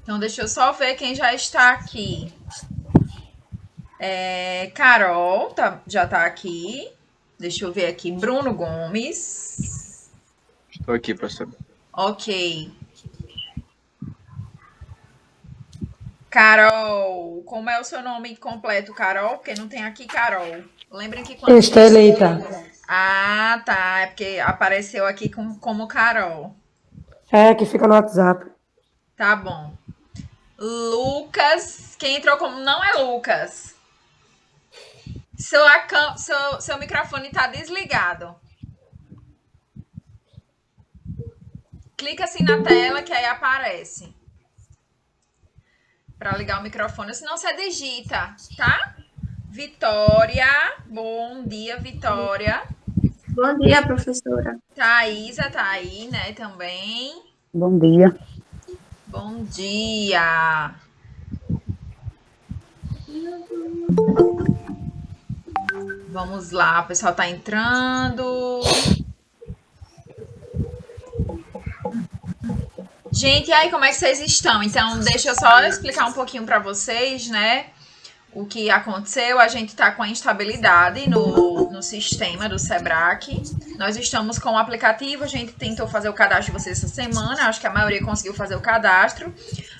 Então, deixa eu só ver quem já está aqui. Carol já está aqui. Deixa eu ver aqui. Bruno Gomes. Estou aqui, professor. Ok. Carol, como é o seu nome completo, Carol? Porque não tem aqui Carol. Lembrem que quando Está eleita. Ah, tá. É porque apareceu aqui como Carol. É, que fica no WhatsApp. Tá bom. Lucas. Quem entrou como. Não é Lucas. Seu microfone tá desligado. Clica assim na tela que aí aparece. Pra ligar o microfone. Senão você digita, tá? Vitória. Bom dia, Vitória. Bom dia, professora. Thaisa tá aí, né, também. Bom dia. Bom dia. Vamos lá, o pessoal tá entrando. Gente, e aí, como é que vocês estão? Então, deixa eu só explicar um pouquinho para vocês, né? O que aconteceu, a gente está com a instabilidade no sistema do Sebrae. Nós estamos com o aplicativo, a gente tentou fazer o cadastro de vocês essa semana, acho que a maioria conseguiu fazer o cadastro,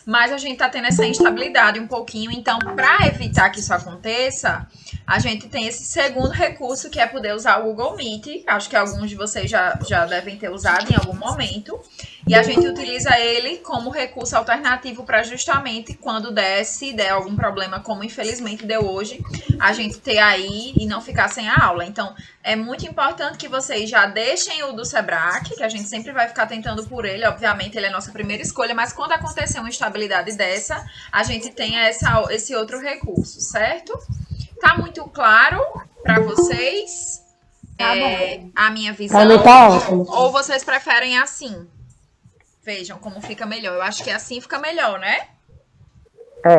mas a gente está tendo essa instabilidade um pouquinho, então para evitar que isso aconteça, a gente tem esse segundo recurso, que é poder usar o Google Meet, acho que alguns de vocês já devem ter usado em algum momento, e a gente utiliza ele como recurso alternativo para justamente quando se der algum problema, como infelizmente deu hoje, a gente ter aí e não ficar sem a aula. Então, é muito importante que vocês já deixem o do Sebrae, que a gente sempre vai ficar tentando por ele, obviamente ele é a nossa primeira escolha, mas quando acontecer uma instabilidade dessa, a gente tem esse outro recurso, certo? Tá muito claro para vocês a minha visão? Tá ótimo. Ou vocês preferem assim? Vejam como fica melhor. Eu acho que assim fica melhor, né?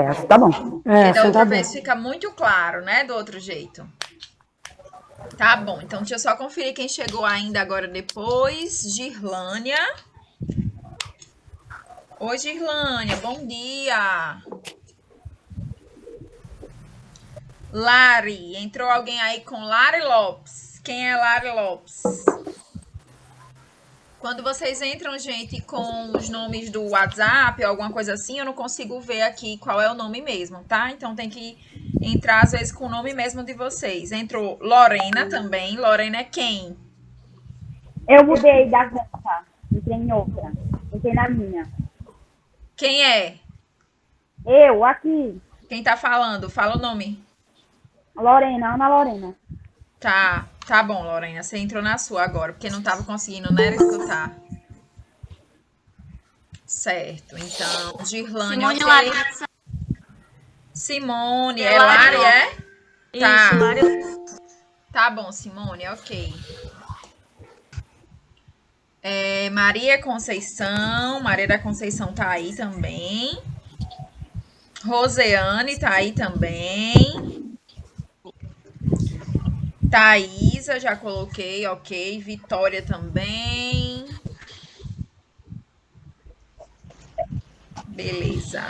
Assim tá bom. Porque da assim outra tá vez bom. fica muito claro, né? Do outro jeito. Tá bom, então deixa eu só conferir quem chegou ainda agora depois. Girlânia. Oi, Girlânia, bom dia. Lari, entrou alguém aí com Lari Lopes. Quem é Lari Lopes? Quando vocês entram, gente, com os nomes do WhatsApp ou alguma coisa assim, eu não consigo ver aqui qual é o nome mesmo, tá? Então tem que entrar, às vezes, com o nome mesmo de vocês. Entrou Lorena também. Lorena é quem? Eu mudei da conta. Entrei em outra. Entrei na minha. Quem é? Eu, aqui. Quem tá falando? Fala o nome. Lorena, Ana Lorena. Tá bom, Lorena. Você entrou na sua agora, porque não tava conseguindo, né, escutar. Certo. Então, Girlane, Simone ok. Lari. Simone, É é Lari, Lari. é? Tá. Isso, Lari. Tá bom, Simone, ok. Maria Conceição. Maria da Conceição tá aí também. Roseane tá aí também. Thaisa, já coloquei, ok. Vitória também. Beleza.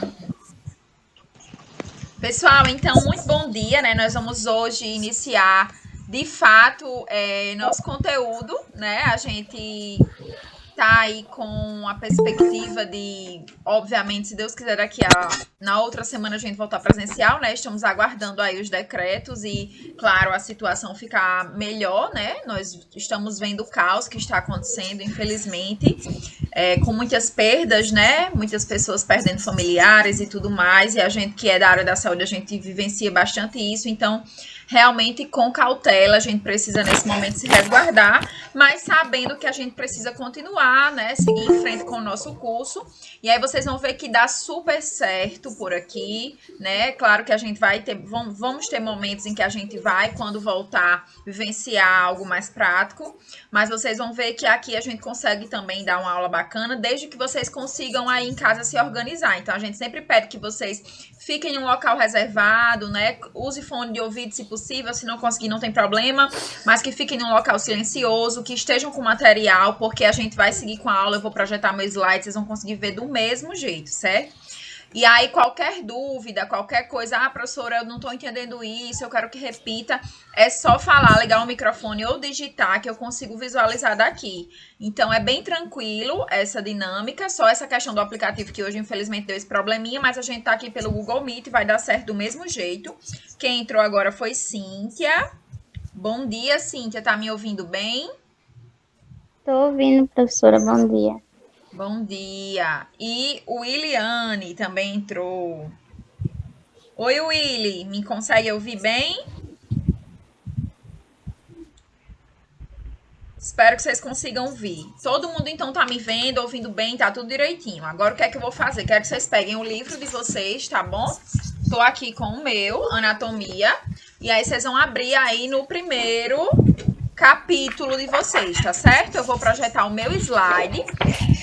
Pessoal, então, muito bom dia, né? Nós vamos hoje iniciar, de fato, nosso conteúdo, né? A gente tá aí com a perspectiva de, obviamente, se Deus quiser, na outra semana a gente voltar presencial, né? Estamos aguardando aí os decretos e, claro, a situação ficar melhor, né? Nós estamos vendo o caos que está acontecendo, infelizmente, com muitas perdas, né? Muitas pessoas perdendo familiares e tudo mais, e a gente que é da área da saúde, a gente vivencia bastante isso, então realmente com cautela, a gente precisa nesse momento se resguardar, mas sabendo que a gente precisa continuar, né, seguir em frente com o nosso curso, e aí vocês vão ver que dá super certo por aqui, né, claro que a gente vai ter, vamos ter momentos em que a gente vai, quando voltar, vivenciar algo mais prático, mas vocês vão ver que aqui a gente consegue também dar uma aula bacana, desde que vocês consigam aí em casa se organizar, então a gente sempre pede que vocês fiquem em um local reservado, né? Use fone de ouvido se possível, se não conseguir não tem problema, mas que fiquem em um local silencioso, que estejam com material, porque a gente vai seguir com a aula, eu vou projetar meus slides, vocês vão conseguir ver do mesmo jeito, certo? E aí, qualquer dúvida, qualquer coisa, professora, eu não estou entendendo isso, eu quero que repita, é só falar, ligar o microfone ou digitar que eu consigo visualizar daqui. Então, é bem tranquilo essa dinâmica, só essa questão do aplicativo que hoje, infelizmente, deu esse probleminha, mas a gente tá aqui pelo Google Meet e vai dar certo do mesmo jeito. Quem entrou agora foi Cíntia. Bom dia, Cíntia, tá me ouvindo bem? Estou ouvindo, professora. Bom dia. Bom dia. E o Williane também entrou. Oi, Willy, me consegue ouvir bem? Espero que vocês consigam ouvir. Todo mundo, então, tá me vendo, ouvindo bem, tá tudo direitinho. Agora, o que é que eu vou fazer? Quero que vocês peguem o livro de vocês, tá bom? Tô aqui com o meu, Anatomia. E aí, vocês vão abrir aí no primeiro capítulo de vocês, tá certo? Eu vou projetar o meu slide.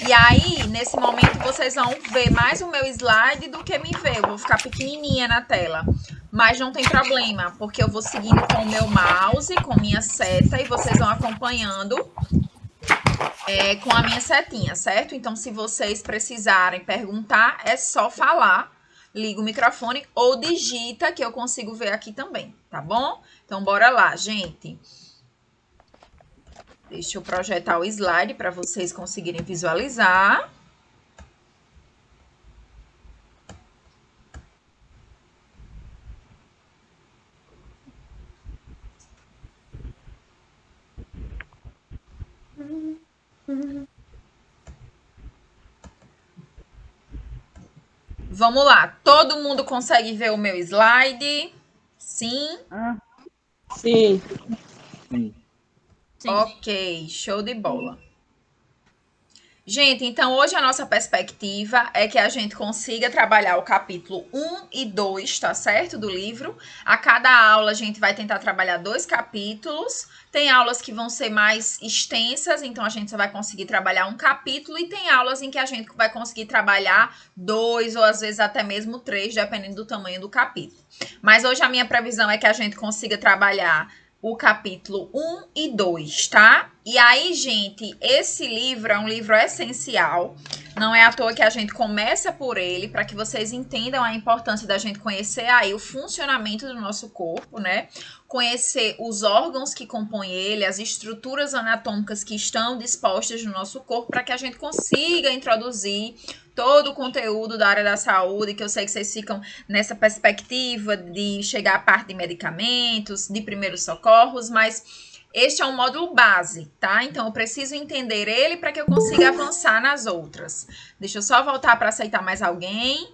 E aí, nesse momento, vocês vão ver mais o meu slide do que me ver. Eu vou ficar pequenininha na tela. Mas não tem problema, porque eu vou seguindo com o meu mouse, com minha seta, e vocês vão acompanhando com a minha setinha, certo? Então, se vocês precisarem perguntar, é só falar, liga o microfone ou digita, que eu consigo ver aqui também, tá bom? Então, bora lá, gente. Deixa eu projetar o slide para vocês conseguirem visualizar. Vamos lá, todo mundo consegue ver o meu slide? Sim? Sim. Ok, show de bola. Gente, então hoje a nossa perspectiva é que a gente consiga trabalhar o capítulo 1 e 2, tá certo? Do livro. A cada aula a gente vai tentar trabalhar 2 capítulos. Tem aulas que vão ser mais extensas, então a gente só vai conseguir trabalhar um capítulo. E tem aulas em que a gente vai conseguir trabalhar 2 ou às vezes até mesmo 3, dependendo do tamanho do capítulo. Mas hoje a minha previsão é que a gente consiga trabalhar o capítulo 1 e 2, tá? E aí, gente, esse livro é um livro essencial. Não é à toa que a gente começa por ele, para que vocês entendam a importância da gente conhecer aí o funcionamento do nosso corpo, né? Conhecer os órgãos que compõem ele, as estruturas anatômicas que estão dispostas no nosso corpo, para que a gente consiga introduzir todo o conteúdo da área da saúde, que eu sei que vocês ficam nessa perspectiva de chegar à parte de medicamentos, de primeiros socorros, mas este é um módulo base, tá? Então, eu preciso entender ele para que eu consiga avançar nas outras. Deixa eu só voltar para aceitar mais alguém.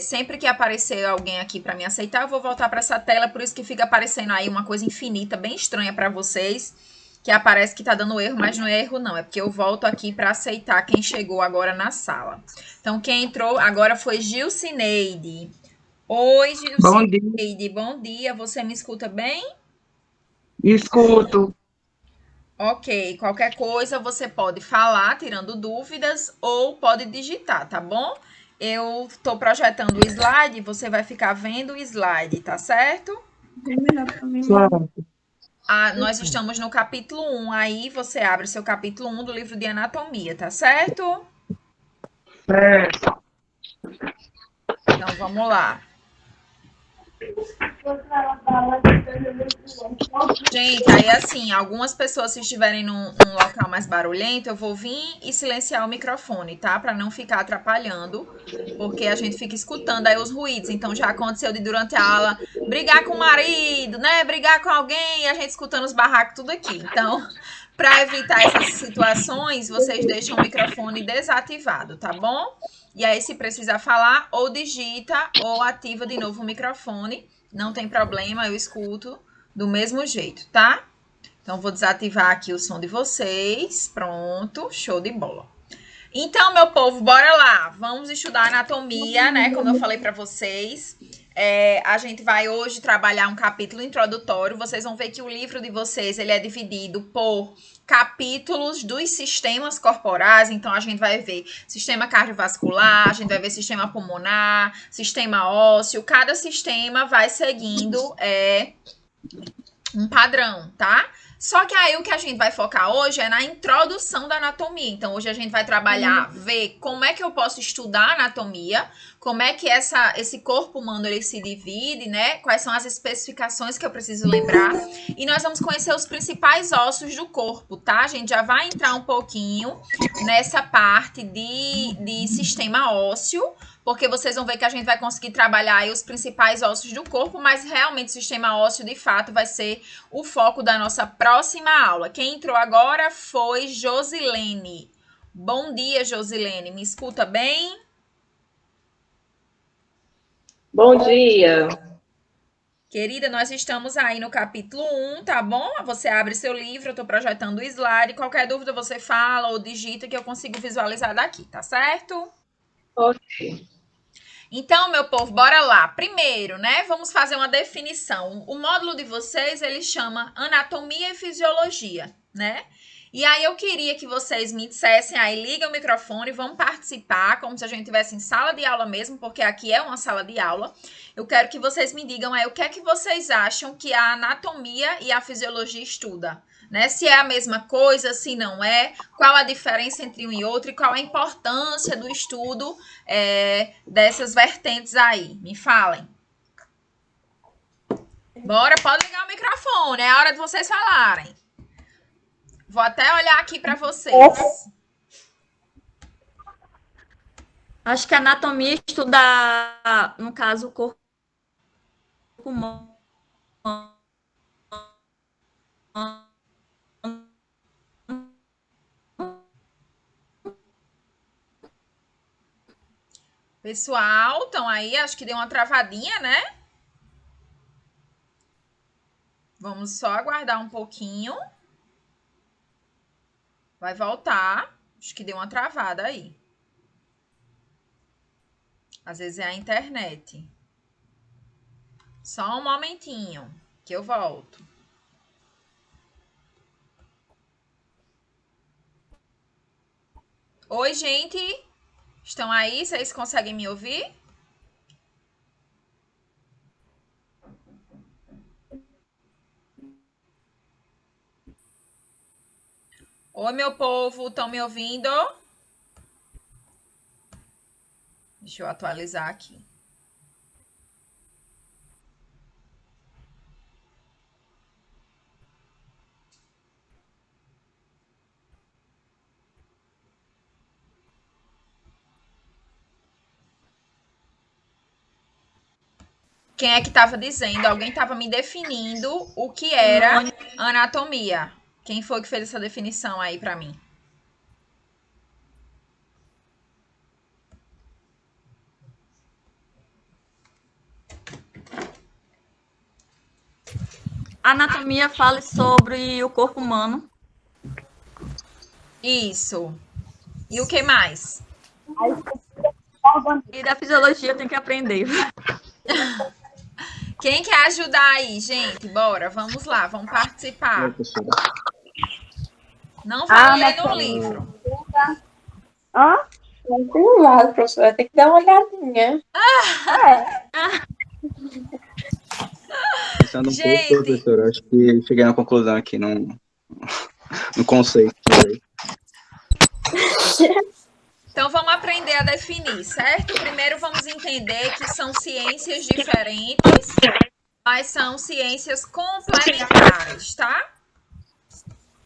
Sempre que aparecer alguém aqui para me aceitar, eu vou voltar para essa tela, por isso que fica aparecendo aí uma coisa infinita, bem estranha para vocês, que aparece que tá dando erro, mas não é erro não, é porque eu volto aqui para aceitar quem chegou agora na sala. Então, quem entrou agora foi Gilcineide. Oi, Gilcineide, bom dia, você me escuta bem? Escuto. Ok, qualquer coisa você pode falar, tirando dúvidas, ou pode digitar, tá bom? Eu tô projetando o slide, você vai ficar vendo o slide, tá certo? Claro. Nós estamos no capítulo 1, aí você abre o seu capítulo 1 do livro de anatomia, tá certo? Certo. Então, vamos lá. Gente, aí assim, algumas pessoas se estiverem num local mais barulhento, eu vou vir e silenciar o microfone, tá? Para não ficar atrapalhando, porque a gente fica escutando aí os ruídos. Então já aconteceu de durante a aula brigar com o marido, né? Brigar com alguém e a gente escutando os barracos tudo aqui. Então, para evitar essas situações, vocês deixam o microfone desativado, tá bom? E aí, se precisar falar, ou digita ou ativa de novo o microfone. Não tem problema, eu escuto do mesmo jeito, tá? Então, vou desativar aqui o som de vocês. Pronto, show de bola. Então, meu povo, bora lá. Vamos estudar anatomia, né? Como eu falei para vocês. A gente vai hoje trabalhar um capítulo introdutório. Vocês vão ver que o livro de vocês, ele é dividido por capítulos dos sistemas corporais. Então, a gente vai ver sistema cardiovascular, a gente vai ver sistema pulmonar, sistema ósseo. Cada sistema vai seguindo um padrão, tá? Só que aí o que a gente vai focar hoje é na introdução da anatomia. Então, hoje a gente vai trabalhar, ver como é que eu posso estudar a anatomia, como é que esse corpo humano ele se divide, né? Quais são as especificações que eu preciso lembrar. E nós vamos conhecer os principais ossos do corpo, tá? A gente já vai entrar um pouquinho nessa parte de sistema ósseo, porque vocês vão ver que a gente vai conseguir trabalhar aí os principais ossos do corpo, mas realmente o sistema ósseo, de fato, vai ser o foco da nossa próxima aula. Quem entrou agora foi Josilene. Bom dia, Josilene. Me escuta bem? Bom dia. Querida, nós estamos aí no capítulo 1, tá bom? Você abre seu livro, eu tô projetando o slide. Qualquer dúvida você fala ou digita que eu consigo visualizar daqui, tá certo? Ok. Então, meu povo, bora lá. Primeiro, né, vamos fazer uma definição. O módulo de vocês, ele chama Anatomia e Fisiologia, né? E aí eu queria que vocês me dissessem aí, liga o microfone, vamos participar, como se a gente estivesse em sala de aula mesmo, porque aqui é uma sala de aula. Eu quero que vocês me digam aí o que é que vocês acham que a anatomia e a fisiologia estuda, né? Se é a mesma coisa, se não é, qual a diferença entre um e outro e qual a importância do estudo dessas vertentes aí. Me falem. Bora, pode ligar o microfone, é a hora de vocês falarem. Vou até olhar aqui para vocês. Acho que a anatomia estuda, no caso, o corpo humano. Pessoal, estão aí? Acho que deu uma travadinha, né? Vamos só aguardar um pouquinho. Vai voltar. Acho que deu uma travada aí. Às vezes é a internet. Só um momentinho que eu volto. Oi, gente. Estão aí? Vocês conseguem me ouvir? Oi, meu povo. Estão me ouvindo? Deixa eu atualizar aqui. Quem é que estava dizendo? Alguém estava me definindo o que era anatomia. Quem foi que fez essa definição aí para mim? A anatomia fala sobre o corpo humano. Isso. E o que mais? E da fisiologia tem que aprender. Quem quer ajudar aí, gente? Bora, vamos lá, vamos participar. Não falei no livro. Hã? Não tem nada, professora. Tem que dar uma olhadinha. Pensando um Gente. pouco, professor, acho que cheguei na conclusão aqui no conceito. Então vamos aprender a definir, certo? Primeiro vamos entender que são ciências diferentes, mas são ciências complementares, tá?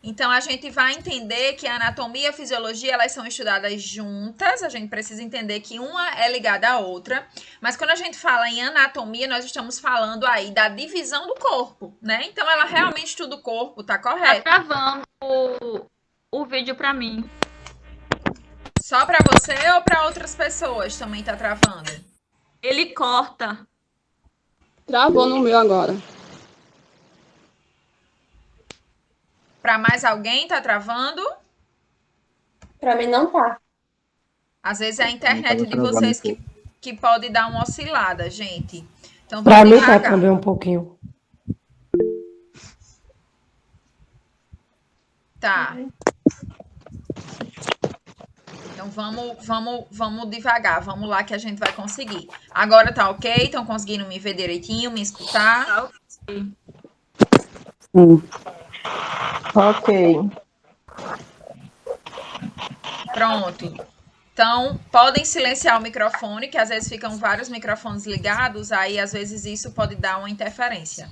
Então a gente vai entender que a anatomia e a fisiologia, elas são estudadas juntas, a gente precisa entender que uma é ligada à outra, mas quando a gente fala em anatomia, nós estamos falando aí da divisão do corpo, né? Então ela realmente estuda o corpo, tá Tá correto? travando o vídeo para mim. Só para você ou para outras pessoas também tá travando? Ele corta. Travou no meu agora. Para mais alguém tá travando? Pra mim não tá. Às vezes é a internet Tava de travando vocês um que pode dar uma oscilada, gente. Então Pra vamos mim tá devagar. também um pouquinho. Tá. Então vamos devagar. Vamos lá que a gente vai conseguir. Agora tá ok? Estão conseguindo me ver direitinho, me escutar? Tá ok. Ok. Pronto. Então, podem silenciar o microfone, que às vezes ficam vários microfones ligados, aí às vezes isso pode dar uma interferência.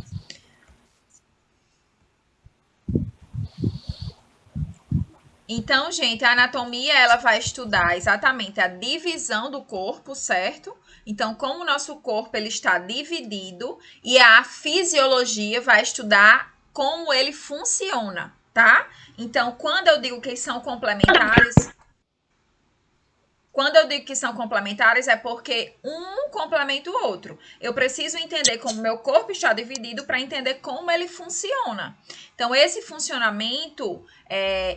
Então, gente, a anatomia, ela vai estudar exatamente a divisão do corpo, certo? Então, como o nosso corpo ele está dividido, e a fisiologia vai estudar como ele funciona, tá? Então, quando eu digo que são complementares, é porque um complementa o outro. Eu preciso entender como meu corpo está dividido para entender como ele funciona. Então, esse funcionamento,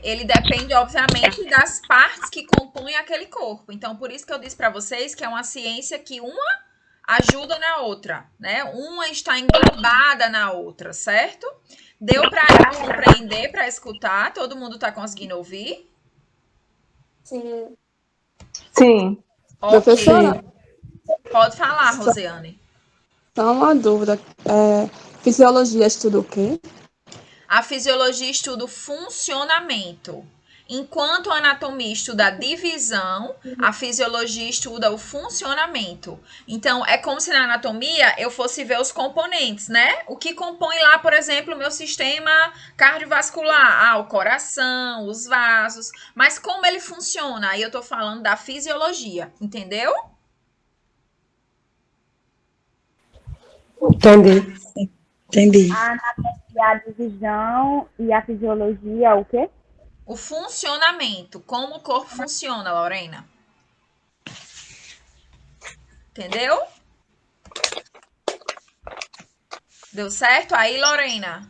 ele depende, obviamente, das partes que compõem aquele corpo. Então, por isso que eu disse para vocês que é uma ciência que uma ajuda na outra, né? Uma está englobada na outra, certo? Deu para compreender, para escutar? Todo mundo está conseguindo ouvir? Sim. Sim. Ok. Professora, Pode falar, Rosiane. só uma dúvida. Fisiologia estuda o quê? A fisiologia estuda o funcionamento. Enquanto a anatomia estuda a divisão, a fisiologia estuda o funcionamento. Então, é como se na anatomia eu fosse ver os componentes, né? O que compõe lá, por exemplo, o meu sistema cardiovascular. O coração, os vasos. Mas como ele funciona? Aí eu tô falando da fisiologia, entendeu? Entendi. A anatomia, a divisão e a fisiologia, o quê? O funcionamento. Como o corpo funciona, Lorena. Entendeu? Deu certo? Aí, Lorena.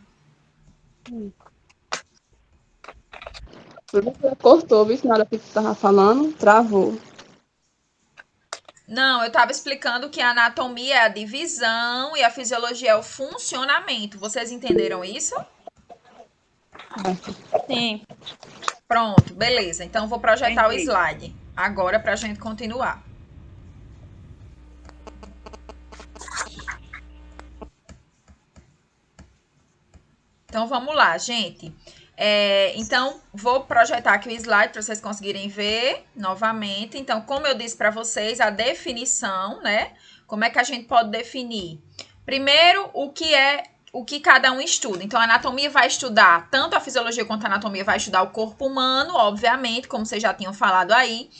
Cortou, viu? Na hora que você estava falando, travou. Não, eu estava explicando que a anatomia é a divisão e a fisiologia é o funcionamento. Vocês entenderam isso? Sim. Pronto, beleza. Então, vou projetar o Entendi. slide agora para a gente continuar. Então, vamos lá, gente. Então, vou projetar aqui o slide para vocês conseguirem ver novamente. Então, como eu disse para vocês, a definição, né? Como é que a gente pode definir? Primeiro, o que cada um estuda. Então, a anatomia vai estudar, tanto a fisiologia quanto a anatomia vai estudar o corpo humano, obviamente, como vocês já tinham falado aí.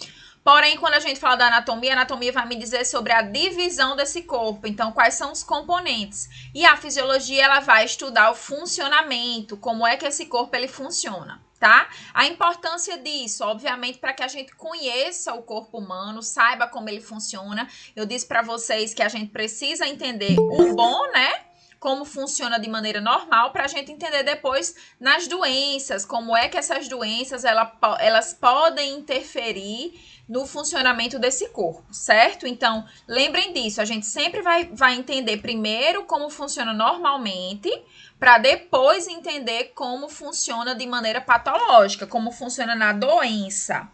Porém, quando a gente fala da anatomia, a anatomia vai me dizer sobre a divisão desse corpo. Então, quais são os componentes? E a fisiologia, ela vai estudar o funcionamento, como é que esse corpo ele funciona, tá? A importância disso, obviamente, para que a gente conheça o corpo humano, saiba como ele funciona. Eu disse para vocês que a gente precisa entender o bom, né? Como funciona de maneira normal, para a gente entender depois nas doenças, como é que essas doenças elas podem interferir no funcionamento desse corpo, certo? Então, lembrem disso, a gente sempre vai entender primeiro como funciona normalmente, para depois entender como funciona de maneira patológica, como funciona na doença.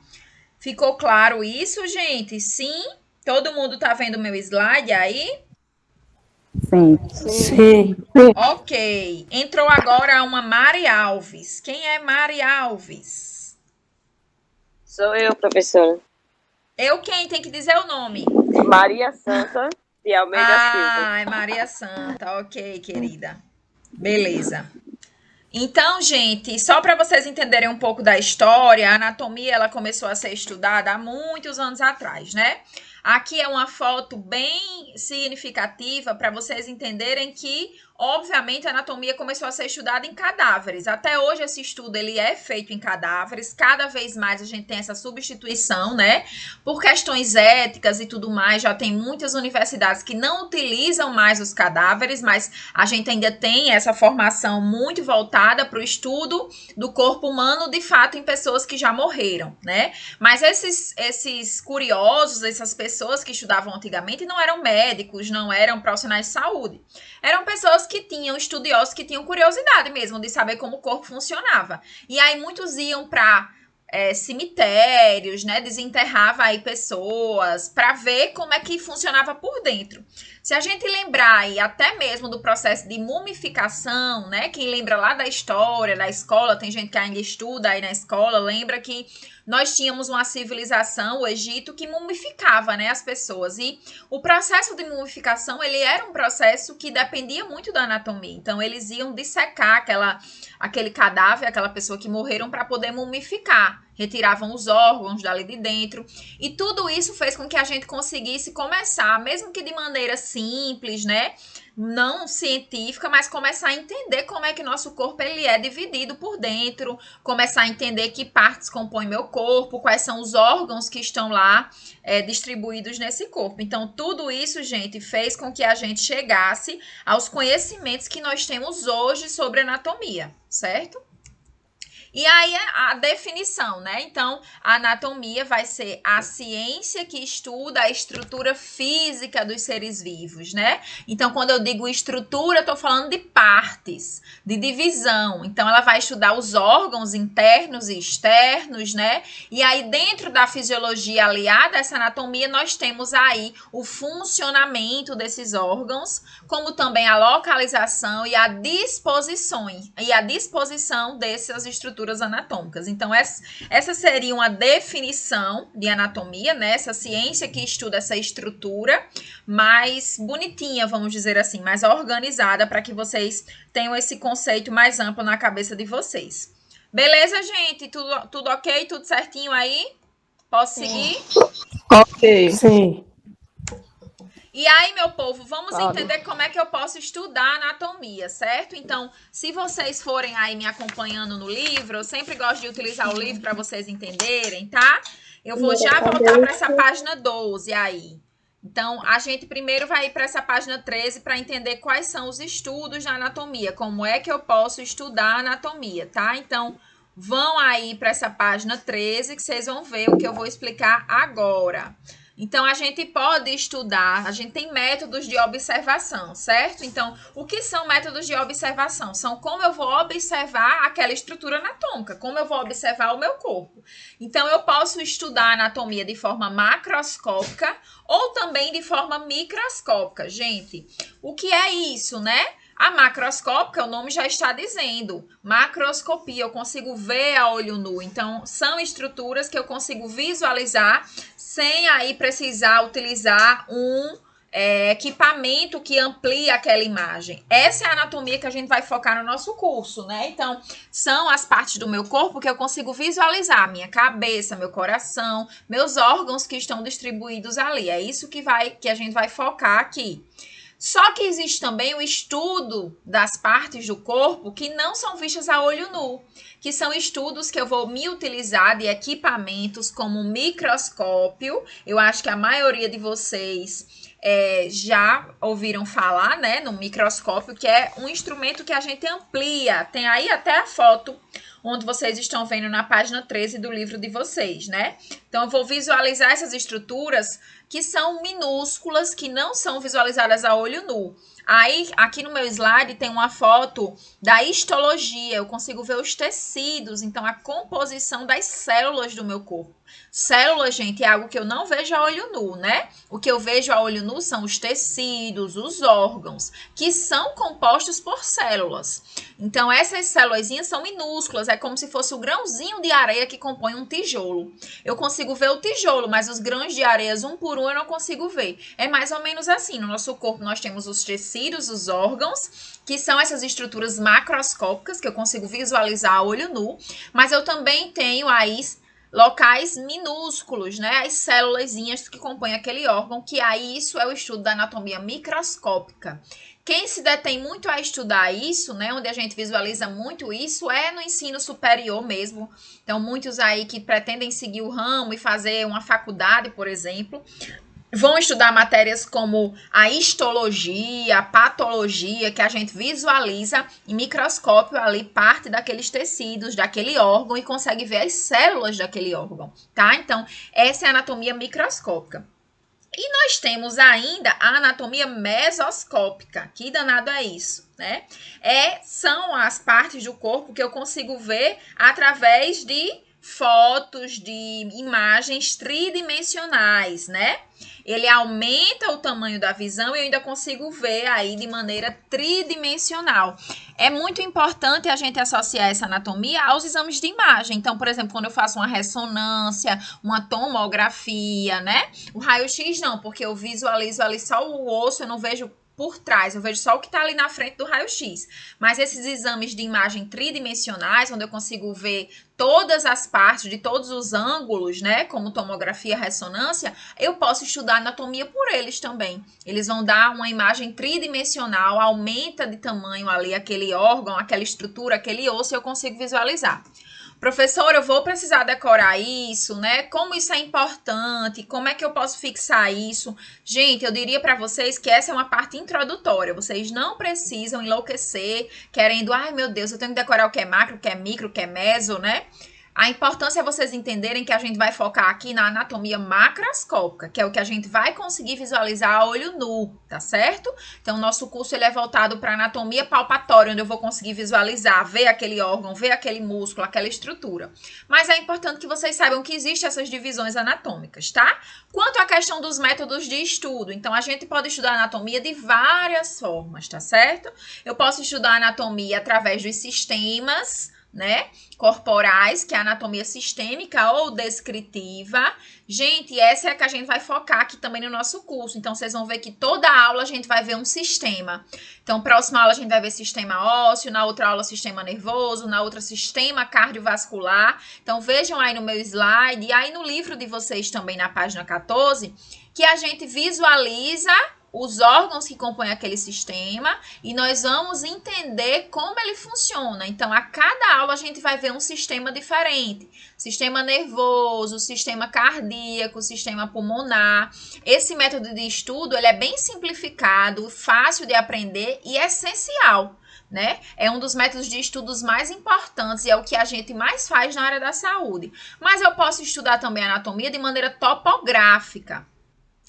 Ficou claro isso, gente? Sim? Todo mundo tá vendo o meu slide aí? Sim. Ok. Entrou agora uma Mari Alves. Quem é Mari Alves? Sou eu, professora. Eu quem? Tem que dizer o nome. Maria Santa de Almeida Silva. É Maria Santa. Ok, querida. Beleza. Então, gente, só para vocês entenderem um pouco da história, a anatomia ela começou a ser estudada há muitos anos atrás, né? Aqui é uma foto bem significativa para vocês entenderem que, obviamente, a anatomia começou a ser estudada em cadáveres. Até hoje esse estudo ele é feito em cadáveres. Cada vez mais a gente tem essa substituição, né? Por questões éticas e tudo mais, já tem muitas universidades que não utilizam mais os cadáveres, mas a gente ainda tem essa formação muito voltada para o estudo do corpo humano, de fato, em pessoas que já morreram, né? Mas esses curiosos, essas pessoas que estudavam antigamente não eram médicos, não eram profissionais de saúde. Eram pessoas que tinham, estudiosos que tinham curiosidade mesmo de saber como o corpo funcionava. E aí muitos iam para cemitérios, né? Desenterrava aí pessoas para ver como é que funcionava por dentro. Se a gente lembrar aí até mesmo do processo de mumificação, né? Quem lembra lá da história, da escola, tem gente que ainda estuda aí na escola, lembra que nós tínhamos uma civilização, o Egito, que mumificava, né, as pessoas. E o processo de mumificação, ele era um processo que dependia muito da anatomia. Então, eles iam dissecar aquele cadáver, aquela pessoa que morreram, para poder mumificar. Retiravam os órgãos dali de dentro. E tudo isso fez com que a gente conseguisse começar, mesmo que de maneira simples, né, não científica, mas começar a entender como é que nosso corpo ele é dividido por dentro, começar a entender que partes compõem meu corpo, quais são os órgãos que estão lá distribuídos nesse corpo. Então, tudo isso, gente, fez com que a gente chegasse aos conhecimentos que nós temos hoje sobre anatomia, certo? E aí a definição, né? Então, a anatomia vai ser a ciência que estuda a estrutura física dos seres vivos, né? Então, quando eu digo estrutura, eu tô falando de partes, de divisão. Então, ela vai estudar os órgãos internos e externos, né? E aí, dentro da fisiologia aliada a essa anatomia, nós temos aí o funcionamento desses órgãos, como também a localização e a disposição dessas estruturas anatômicas. Então, essa seria uma definição de anatomia, né? Essa ciência que estuda essa estrutura mais bonitinha, vamos dizer assim, mais organizada, para que vocês tenham esse conceito mais amplo na cabeça de vocês. Beleza, gente? Tudo ok? Tudo certinho aí? Posso seguir? Ok. Sim. E aí, meu povo, vamos entender como é que eu posso estudar anatomia, certo? Então, se vocês forem aí me acompanhando no livro, eu sempre gosto de utilizar o livro para vocês entenderem, tá? Eu vou já voltar para essa página 12 aí. Então, a gente primeiro vai ir para essa página 13 para entender quais são os estudos da anatomia, como é que eu posso estudar anatomia, tá? Então, vão aí para essa página 13 que vocês vão ver o que eu vou explicar agora. Então, a gente pode estudar, a gente tem métodos de observação, certo? Então, o que são métodos de observação? São como eu vou observar aquela estrutura anatômica, como eu vou observar o meu corpo. Então, eu posso estudar a anatomia de forma macroscópica ou também de forma microscópica. Gente, o que é isso, né? A macroscópica, o nome já está dizendo, macroscopia, eu consigo ver a olho nu. Então, são estruturas que eu consigo visualizar sem aí precisar utilizar um equipamento que amplie aquela imagem. Essa é a anatomia que a gente vai focar no nosso curso, né? Então, são as partes do meu corpo que eu consigo visualizar, minha cabeça, meu coração, meus órgãos que estão distribuídos ali. É isso que a gente vai focar aqui. Só que existe também o estudo das partes do corpo que não são vistas a olho nu, que são estudos que eu vou me utilizar de equipamentos como um microscópio. Eu acho que a maioria de vocês já ouviram falar, né, no microscópio, que é um instrumento que a gente amplia. Tem aí até a foto onde vocês estão vendo na página 13 do livro de vocês, né? Então, eu vou visualizar essas estruturas que são minúsculas, que não são visualizadas a olho nu. Aí, aqui no meu slide tem uma foto da histologia, eu consigo ver os tecidos, então a composição das células do meu corpo. Células, gente, é algo que eu não vejo a olho nu, né? O que eu vejo a olho nu são os tecidos, os órgãos, que são compostos por células. Então, essas células são minúsculas, é como se fosse o grãozinho de areia que compõe um tijolo. Eu consigo ver o tijolo, mas os grãos de areia, um por um, eu não consigo ver. É mais ou menos assim, no nosso corpo nós temos os tecidos, os órgãos, que são essas estruturas macroscópicas, que eu consigo visualizar a olho nu, mas eu também tenho aí locais minúsculos, né? As célulazinhas que compõem aquele órgão, que aí isso é o estudo da anatomia microscópica. Quem se detém muito a estudar isso, né, onde a gente visualiza muito isso, é no ensino superior mesmo. Então, muitos aí que pretendem seguir o ramo e fazer uma faculdade, por exemplo, vão estudar matérias como a histologia, a patologia, que a gente visualiza em microscópio ali parte daqueles tecidos, daquele órgão e consegue ver as células daquele órgão, tá? Então, essa é a anatomia microscópica. E nós temos ainda a anatomia mesoscópica. Que danado é isso, né? São as partes do corpo que eu consigo ver através de fotos de imagens tridimensionais, né? Ele aumenta o tamanho da visão e eu ainda consigo ver aí de maneira tridimensional. É muito importante a gente associar essa anatomia aos exames de imagem. Então, por exemplo, quando eu faço uma ressonância, uma tomografia, né? O raio-x não, porque eu visualizo ali só o osso, eu não vejo por trás, eu vejo só o que está ali na frente do raio-x. Mas esses exames de imagem tridimensionais, onde eu consigo ver todas as partes, de todos os ângulos, né, como tomografia, ressonância, eu posso estudar anatomia por eles também. Eles vão dar uma imagem tridimensional, aumenta de tamanho ali aquele órgão, aquela estrutura, aquele osso, e eu consigo visualizar. Professor, eu vou precisar decorar isso, né? Como isso é importante? Como é que eu posso fixar isso? Gente, eu diria para vocês que essa é uma parte introdutória. Vocês não precisam enlouquecer querendo, ai meu Deus, eu tenho que decorar o que é macro, o que é micro, o que é meso, né? A importância é vocês entenderem que a gente vai focar aqui na anatomia macroscópica, que é o que a gente vai conseguir visualizar a olho nu, tá certo? Então, o nosso curso ele é voltado para anatomia palpatória, onde eu vou conseguir visualizar, ver aquele órgão, ver aquele músculo, aquela estrutura. Mas é importante que vocês saibam que existem essas divisões anatômicas, tá? Quanto à questão dos métodos de estudo, então a gente pode estudar anatomia de várias formas, tá certo? Eu posso estudar anatomia através dos sistemas, né, corporais, que é a anatomia sistêmica ou descritiva. Gente, essa é a que a gente vai focar aqui também no nosso curso. Então, vocês vão ver que toda aula a gente vai ver um sistema. Então, próxima aula a gente vai ver sistema ósseo, na outra aula sistema nervoso, na outra sistema cardiovascular. Então, vejam aí no meu slide e aí no livro de vocês também na página 14, que a gente visualiza os órgãos que compõem aquele sistema e nós vamos entender como ele funciona. Então, a cada aula a gente vai ver um sistema diferente. Sistema nervoso, sistema cardíaco, sistema pulmonar. Esse método de estudo, ele é bem simplificado, fácil de aprender e essencial, né? É um dos métodos de estudos mais importantes e é o que a gente mais faz na área da saúde. Mas eu posso estudar também a anatomia de maneira topográfica.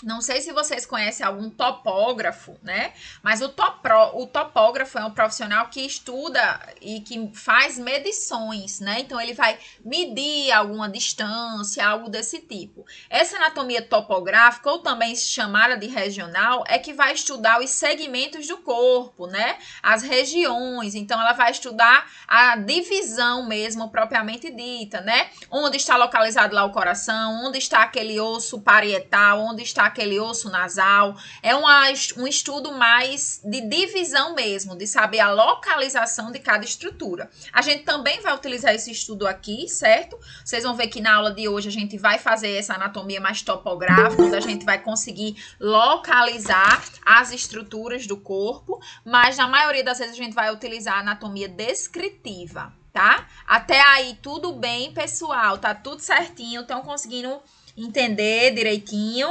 Não sei se vocês conhecem algum topógrafo, né? Mas o topógrafo é um profissional que estuda e que faz medições, né? Então, ele vai medir alguma distância, algo desse tipo. Essa anatomia topográfica, ou também chamada de regional, é que vai estudar os segmentos do corpo, né? As regiões. Então, ela vai estudar a divisão mesmo, propriamente dita, né? Onde está localizado lá o coração, onde está aquele osso parietal, onde está aquele osso nasal. É um estudo mais de divisão mesmo, de saber a localização de cada estrutura. A gente também vai utilizar esse estudo aqui, certo? Vocês vão ver que na aula de hoje a gente vai fazer essa anatomia mais topográfica, onde a gente vai conseguir localizar as estruturas do corpo, mas na maioria das vezes a gente vai utilizar a anatomia descritiva, tá? Até aí tudo bem, pessoal? Tá tudo certinho? Estão conseguindo entender direitinho?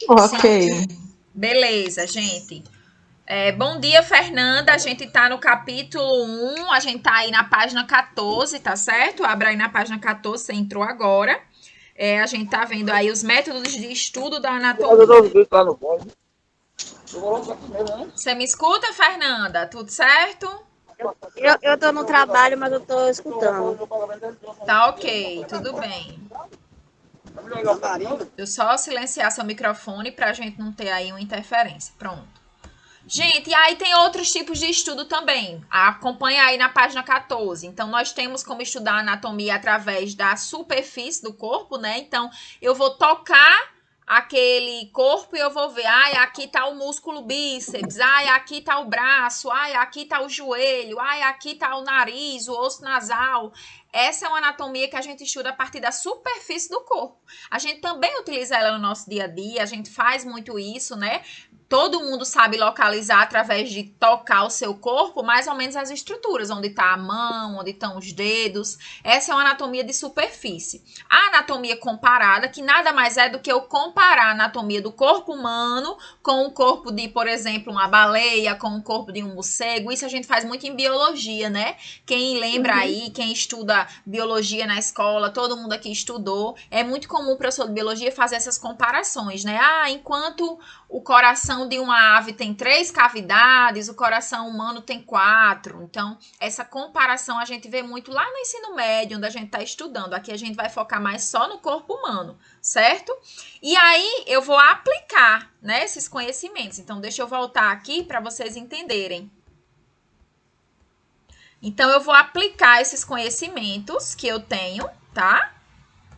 Ok. Sim. Beleza, gente. Bom dia, Fernanda. A gente tá no capítulo 1, a gente tá aí na página 14, tá certo? Abra aí na página 14, você entrou agora. A gente tá vendo aí os métodos de estudo da anatomia. Você me escuta, Fernanda? Tudo certo? Eu tô no trabalho, mas eu tô escutando. Tá ok, tudo bem. Eu só silenciar seu microfone para a gente não ter aí uma interferência. Pronto. Gente, e aí tem outros tipos de estudo também. Acompanha aí na página 14. Então, nós temos como estudar anatomia através da superfície do corpo, né? Então, eu vou tocar aquele corpo e eu vou ver, aqui tá o músculo bíceps, aqui tá o braço, aqui tá o joelho, aqui tá o nariz, o osso nasal. Essa é uma anatomia que a gente estuda a partir da superfície do corpo. A gente também utiliza ela no nosso dia a dia, a gente faz muito isso, né? Todo mundo sabe localizar através de tocar o seu corpo, mais ou menos as estruturas, onde está a mão, onde estão os dedos. Essa é uma anatomia de superfície. A anatomia comparada, que nada mais é do que eu comparar a anatomia do corpo humano com o corpo de, por exemplo, uma baleia, com o corpo de um morcego. Isso a gente faz muito em biologia, né? Quem lembra aí, quem estuda biologia na escola, todo mundo aqui estudou. É muito comum o professor de biologia fazer essas comparações, né? Enquanto o coração coração de uma ave tem 3 cavidades, o coração humano tem 4. Então, essa comparação a gente vê muito lá no ensino médio, onde a gente está estudando. Aqui a gente vai focar mais só no corpo humano, certo? E aí, eu vou aplicar, né, esses conhecimentos. Então, deixa eu voltar aqui para vocês entenderem. Então, eu vou aplicar esses conhecimentos que eu tenho, tá?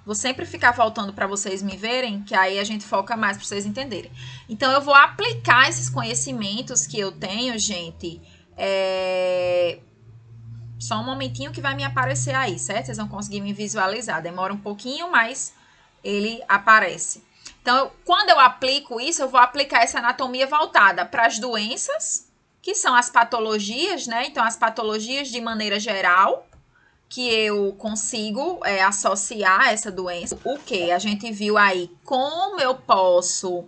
Vou sempre ficar voltando para vocês me verem, que aí a gente foca mais para vocês entenderem. Então, eu vou aplicar esses conhecimentos que eu tenho, gente. Só um momentinho que vai me aparecer aí, certo? Vocês vão conseguir me visualizar. Demora um pouquinho, mas ele aparece. Então, quando eu aplico isso, eu vou aplicar essa anatomia voltada para as doenças, que são as patologias, né? Então, as patologias de maneira geral, que eu consigo associar essa doença. O que? A gente viu aí como eu posso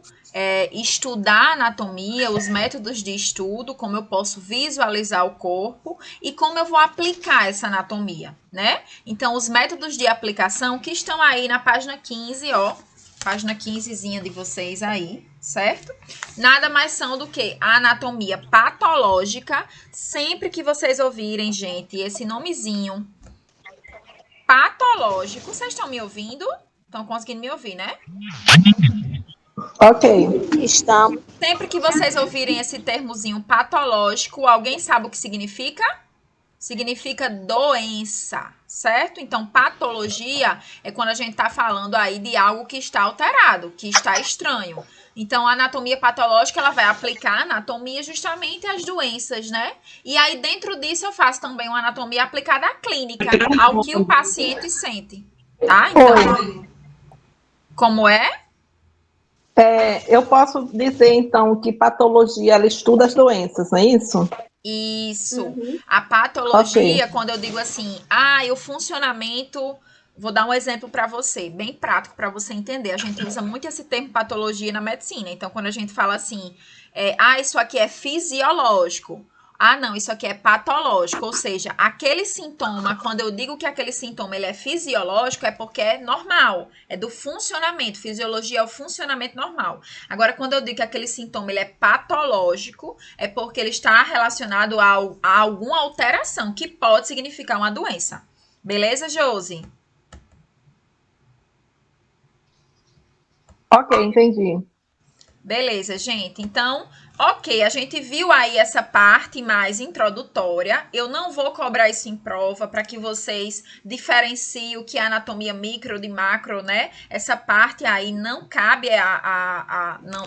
estudar anatomia, os métodos de estudo, como eu posso visualizar o corpo e como eu vou aplicar essa anatomia, né? Então, os métodos de aplicação que estão aí na página 15, ó, página 15zinha de vocês aí, certo? Nada mais são do que a anatomia patológica. Sempre que vocês ouvirem, gente, esse nomezinho patológico. Vocês estão me ouvindo? Estão conseguindo me ouvir, né? Ok. Estamos. Sempre que vocês ouvirem esse termozinho patológico, alguém sabe o que significa? Significa doença, certo? Então, patologia é quando a gente está falando aí de algo que está alterado, que está estranho. Então, a anatomia patológica, ela vai aplicar a anatomia justamente às doenças, né? E aí, dentro disso, eu faço também uma anatomia aplicada à clínica, ao que o paciente sente, tá? Então, como é? Eu posso dizer, então, que patologia, ela estuda as doenças, não é isso? Isso. A patologia, Ok. quando eu digo assim, o funcionamento... Vou dar um exemplo para você, bem prático para você entender. A gente usa muito esse termo patologia na medicina. Então, quando a gente fala assim, isso aqui é fisiológico. Não, isso aqui é patológico. Ou seja, aquele sintoma, quando eu digo que aquele sintoma ele é fisiológico, é porque é normal. É do funcionamento. Fisiologia é o funcionamento normal. Agora, quando eu digo que aquele sintoma ele é patológico, é porque ele está relacionado a alguma alteração, que pode significar uma doença. Beleza, Josi? Ok, entendi. Beleza, gente. Então, ok, a gente viu aí essa parte mais introdutória. Eu não vou cobrar isso em prova para que vocês diferenciem o que é anatomia micro de macro, né? Essa parte aí não cabe,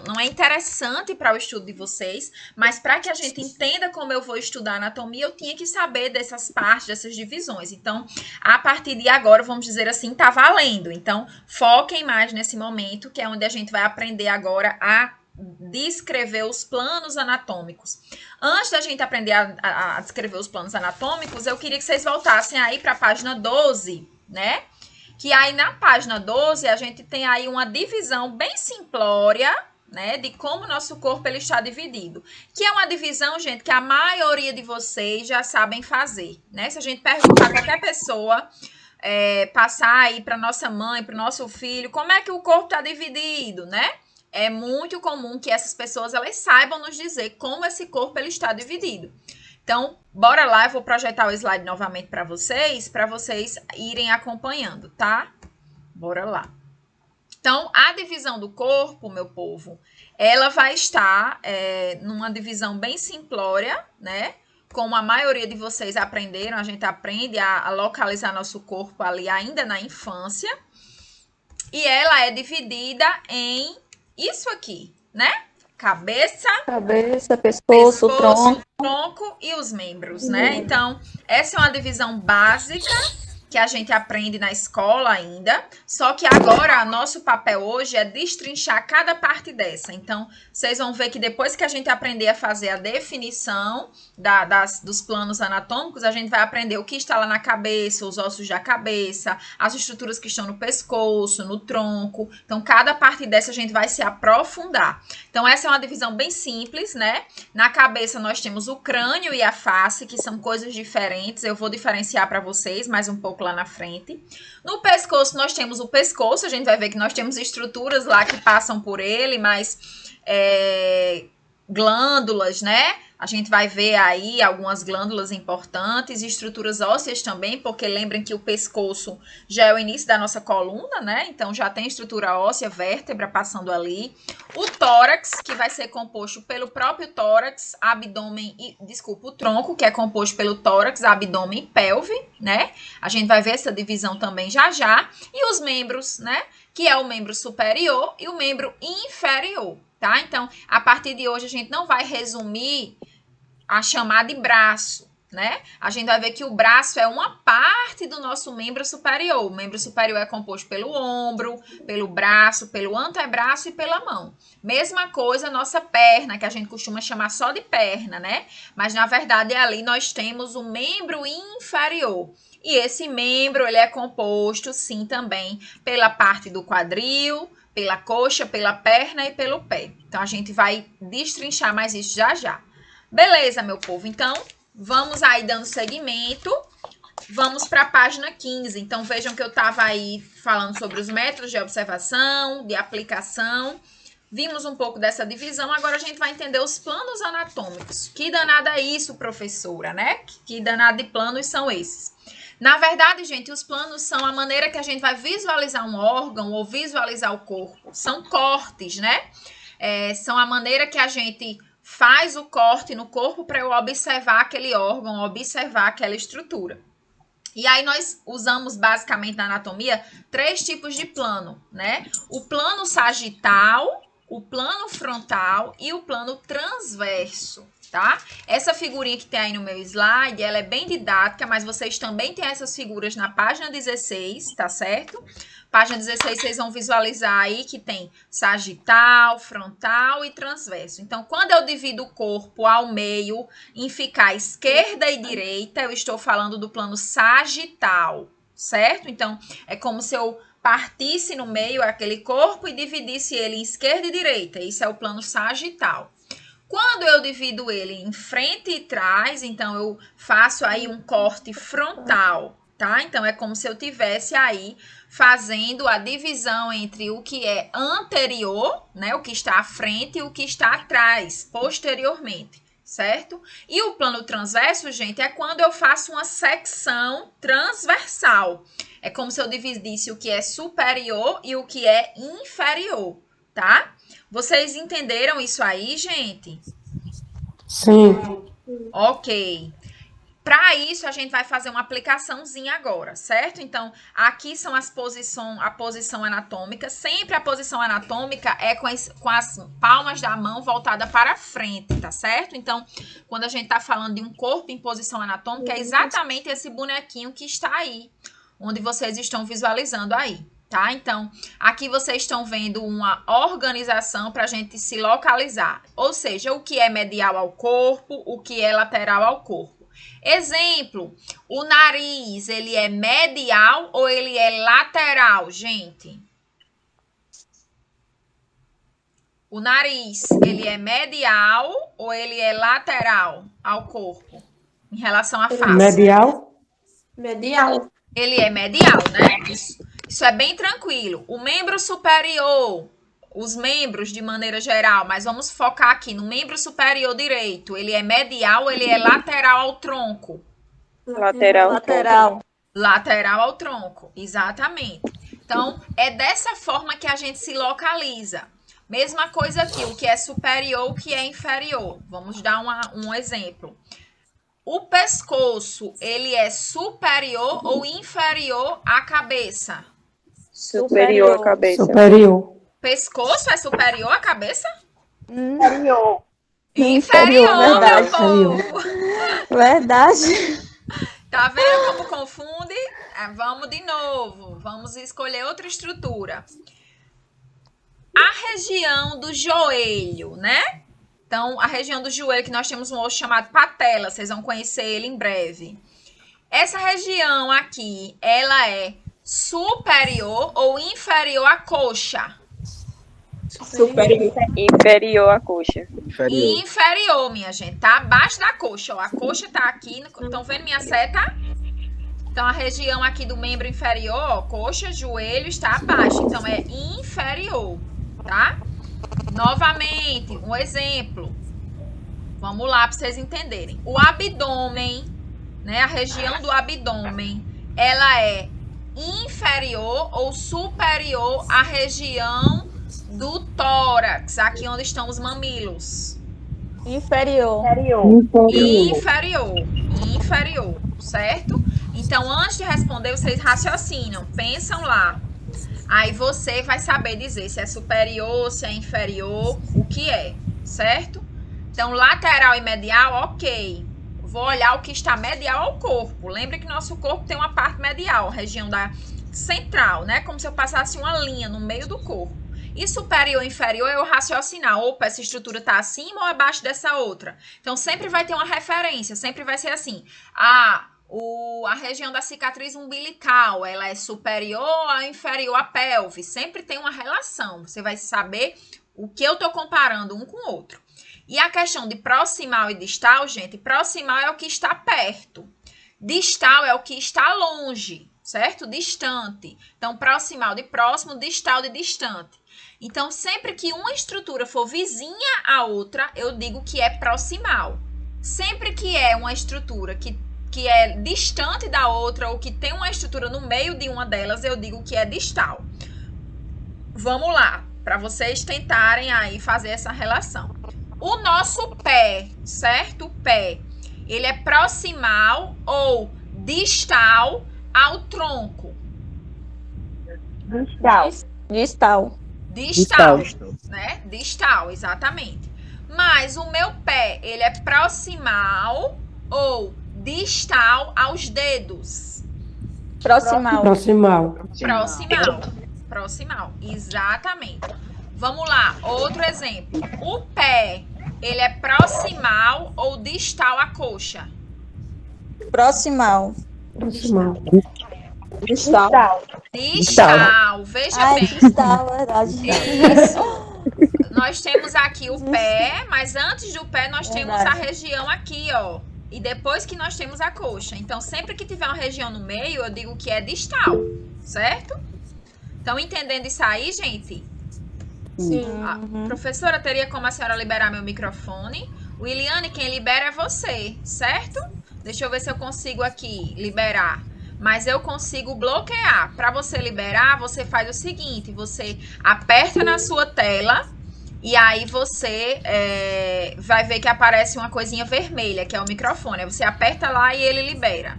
não é interessante para o estudo de vocês, mas para que a gente entenda como eu vou estudar anatomia, eu tinha que saber dessas partes, dessas divisões. Então, a partir de agora, vamos dizer assim, tá valendo. Então, foquem mais nesse momento, que é onde a gente vai aprender agora a descrever os planos anatômicos. Antes da gente aprender a descrever os planos anatômicos, eu queria que vocês voltassem aí para a página 12, né? Que aí na página 12 a gente tem aí uma divisão bem simplória, né, de como o nosso corpo ele está dividido. Que é uma divisão, gente, que a maioria de vocês já sabem fazer, né? Se a gente perguntar a qualquer pessoa, passar aí para nossa mãe, para o nosso filho, como é que o corpo está dividido, né? É muito comum que essas pessoas elas saibam nos dizer como esse corpo ele está dividido. Então, bora lá, eu vou projetar o slide novamente para vocês irem acompanhando, tá? Bora lá. Então, a divisão do corpo, meu povo, ela vai estar numa divisão bem simplória, né? Como a maioria de vocês aprenderam, a gente aprende a localizar nosso corpo ali ainda na infância. E ela é dividida em isso aqui, né? Cabeça, pescoço, tronco e os membros, né? Então, essa é uma divisão básica que a gente aprende na escola ainda, só que agora nosso papel hoje é destrinchar cada parte dessa. Então, vocês vão ver que depois que a gente aprender a fazer a definição dos planos anatômicos, a gente vai aprender o que está lá na cabeça, os ossos da cabeça, as estruturas que estão no pescoço, no tronco. Então, cada parte dessa a gente vai se aprofundar. Então, essa é uma divisão bem simples, né? Na cabeça nós temos o crânio e a face, que são coisas diferentes. Eu vou diferenciar para vocês mais um pouco lá na frente. No pescoço nós temos o pescoço, a gente vai ver que nós temos estruturas lá que passam por ele, mas glândulas, né? A gente vai ver aí algumas glândulas importantes, estruturas ósseas também, porque lembrem que o pescoço já é o início da nossa coluna, né? Então já tem estrutura óssea, vértebra passando ali. O tórax, que vai ser composto pelo próprio tórax, abdômen e, o tronco, que é composto pelo tórax, abdômen e pelve, né? A gente vai ver essa divisão também já já. E os membros, né? Que é o membro superior e o membro inferior, tá? Então, a partir de hoje, a gente não vai resumir a chamar de braço, né? A gente vai ver que o braço é uma parte do nosso membro superior. O membro superior é composto pelo ombro, pelo braço, pelo antebraço e pela mão. Mesma coisa a nossa perna, que a gente costuma chamar só de perna, né? Mas, na verdade, ali nós temos o membro inferior. E esse membro, ele é composto, sim, também pela parte do quadril, pela coxa, pela perna e pelo pé. Então, a gente vai destrinchar mais isso já já. Beleza, meu povo? Então, vamos aí dando seguimento. Vamos para a página 15. Então, vejam que eu estava aí falando sobre os métodos de observação, de aplicação. Vimos um pouco dessa divisão. Agora, a gente vai entender os planos anatômicos. Que danada é isso, professora, né? Que danada de planos são esses? Na verdade, gente, os planos são a maneira que a gente vai visualizar um órgão ou visualizar o corpo. São cortes, né? São a maneira que a gente faz o corte no corpo para eu observar aquele órgão, observar aquela estrutura. E aí nós usamos basicamente na anatomia 3 tipos de plano, né? O plano sagital, o plano frontal e o plano transverso, tá? Essa figurinha que tem aí no meu slide, ela é bem didática, mas vocês também têm essas figuras na página 16, tá certo? Página 16, vocês vão visualizar aí que tem sagital, frontal e transverso. Então, quando eu divido o corpo ao meio em ficar esquerda e direita, eu estou falando do plano sagital, certo? Então, é como se eu partisse no meio aquele corpo e dividisse ele em esquerda e direita. Isso é o plano sagital. Quando eu divido ele em frente e trás, então eu faço aí um corte frontal, tá? Então, é como se eu tivesse aí fazendo a divisão entre o que é anterior, né? O que está à frente e o que está atrás, posteriormente, certo? E o plano transverso, gente, é quando eu faço uma secção transversal. É como se eu dividisse o que é superior e o que é inferior, tá? Vocês entenderam isso aí, gente? Sim. Ok. Para isso, a gente vai fazer uma aplicaçãozinha agora, certo? Então, aqui são a posição anatômica. Sempre a posição anatômica é com as palmas da mão voltada para frente, tá certo? Então, quando a gente está falando de um corpo em posição anatômica, é exatamente esse bonequinho que está aí, onde vocês estão visualizando aí, tá? Então, aqui vocês estão vendo uma organização para a gente se localizar. Ou seja, o que é medial ao corpo, o que é lateral ao corpo. Exemplo, o nariz, ele é medial ou ele é lateral, gente? O nariz, ele é medial ou ele é lateral ao corpo? Em relação à face. Medial? Medial. Ele é medial, né? Isso é bem tranquilo. O membro superior, os membros de maneira geral, mas vamos focar aqui no membro superior direito. Ele é medial ou ele é lateral ao tronco? Lateral. Lateral. Lateral ao tronco, exatamente. Então, é dessa forma que a gente se localiza. Mesma coisa aqui, o que é superior, o que é inferior. Vamos dar um exemplo. O pescoço, ele é superior ou inferior à cabeça? Superior à cabeça. Superior. Pescoço é superior à cabeça? Inferior. Inferior, verdade. meu povo. Verdade. Tá vendo como confunde? Vamos de novo. Vamos escolher outra estrutura. A região do joelho, né? Então, a região do joelho, que nós temos um osso chamado patela. Vocês vão conhecer ele em breve. Essa região aqui, ela é superior ou inferior à coxa? Superior. Inferior à coxa. Inferior, minha gente. Tá abaixo da coxa. Ó. A coxa tá aqui. Estão vendo minha seta? Então, a região aqui do membro inferior, ó, coxa, joelho, está abaixo. Então, é inferior, tá? Novamente, um exemplo. Vamos lá para vocês entenderem. O abdômen, né, a região do abdômen, ela é inferior ou superior à região do tórax, aqui onde estão os mamilos? Inferior. Inferior, certo? Então, antes de responder, vocês raciocinam, pensam lá. Aí você vai saber dizer se é superior, se é inferior, o que é, certo? Então, lateral e medial, ok. Vou olhar o que está medial ao corpo. Lembre que nosso corpo tem uma parte medial, região da central, né? Como se eu passasse uma linha no meio do corpo. E superior e inferior, eu raciocinar. Opa, essa estrutura está acima ou abaixo dessa outra? Então, sempre vai ter uma referência. Sempre vai ser assim. A região da cicatriz umbilical, ela é superior ou inferior à pelve? Sempre tem uma relação. Você vai saber o que eu estou comparando um com o outro. E a questão de proximal e distal, gente, proximal é o que está perto. Distal é o que está longe, certo? Distante. Então, proximal de próximo, distal de distante. Então, sempre que uma estrutura for vizinha à outra, eu digo que é proximal. Sempre que é uma estrutura que é distante da outra ou que tem uma estrutura no meio de uma delas, eu digo que é distal. Vamos lá, para vocês tentarem aí fazer essa relação. O nosso pé, certo? O pé, ele é proximal ou distal ao tronco? Distal, né? Distal, exatamente. Mas o meu pé, ele é proximal ou distal aos dedos? Proximal. Proximal, exatamente. Vamos lá, outro exemplo. O pé, ele é proximal ou distal à coxa? Proximal. Distal, veja bem. Distal, verdade. Isso. Nós temos aqui o pé, mas antes do pé nós temos a região aqui, ó. E depois que nós temos a coxa. Então, sempre que tiver uma região no meio, eu digo que é distal, certo? Estão entendendo isso aí, gente? Sim. Professora, teria como a senhora liberar meu microfone? Williane, quem libera é você, certo? Deixa eu ver se eu consigo aqui liberar. Mas eu consigo bloquear. Para você liberar, você faz o seguinte. Você aperta na sua tela e aí você vai ver que aparece uma coisinha vermelha, que é o microfone. Aí você aperta lá e ele libera.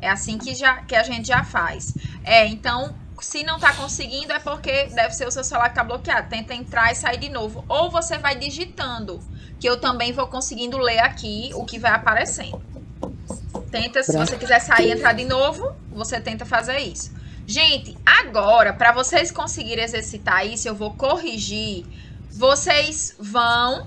É assim que a gente já faz. Então, se não tá conseguindo, é porque deve ser o seu celular que tá bloqueado. Tenta entrar e sair de novo. Ou você vai digitando, que eu também vou conseguindo ler aqui o que vai aparecendo. Tenta, se você quiser sair e entrar de novo, você tenta fazer isso. Gente, agora, para vocês conseguirem exercitar isso, eu vou corrigir. Vocês vão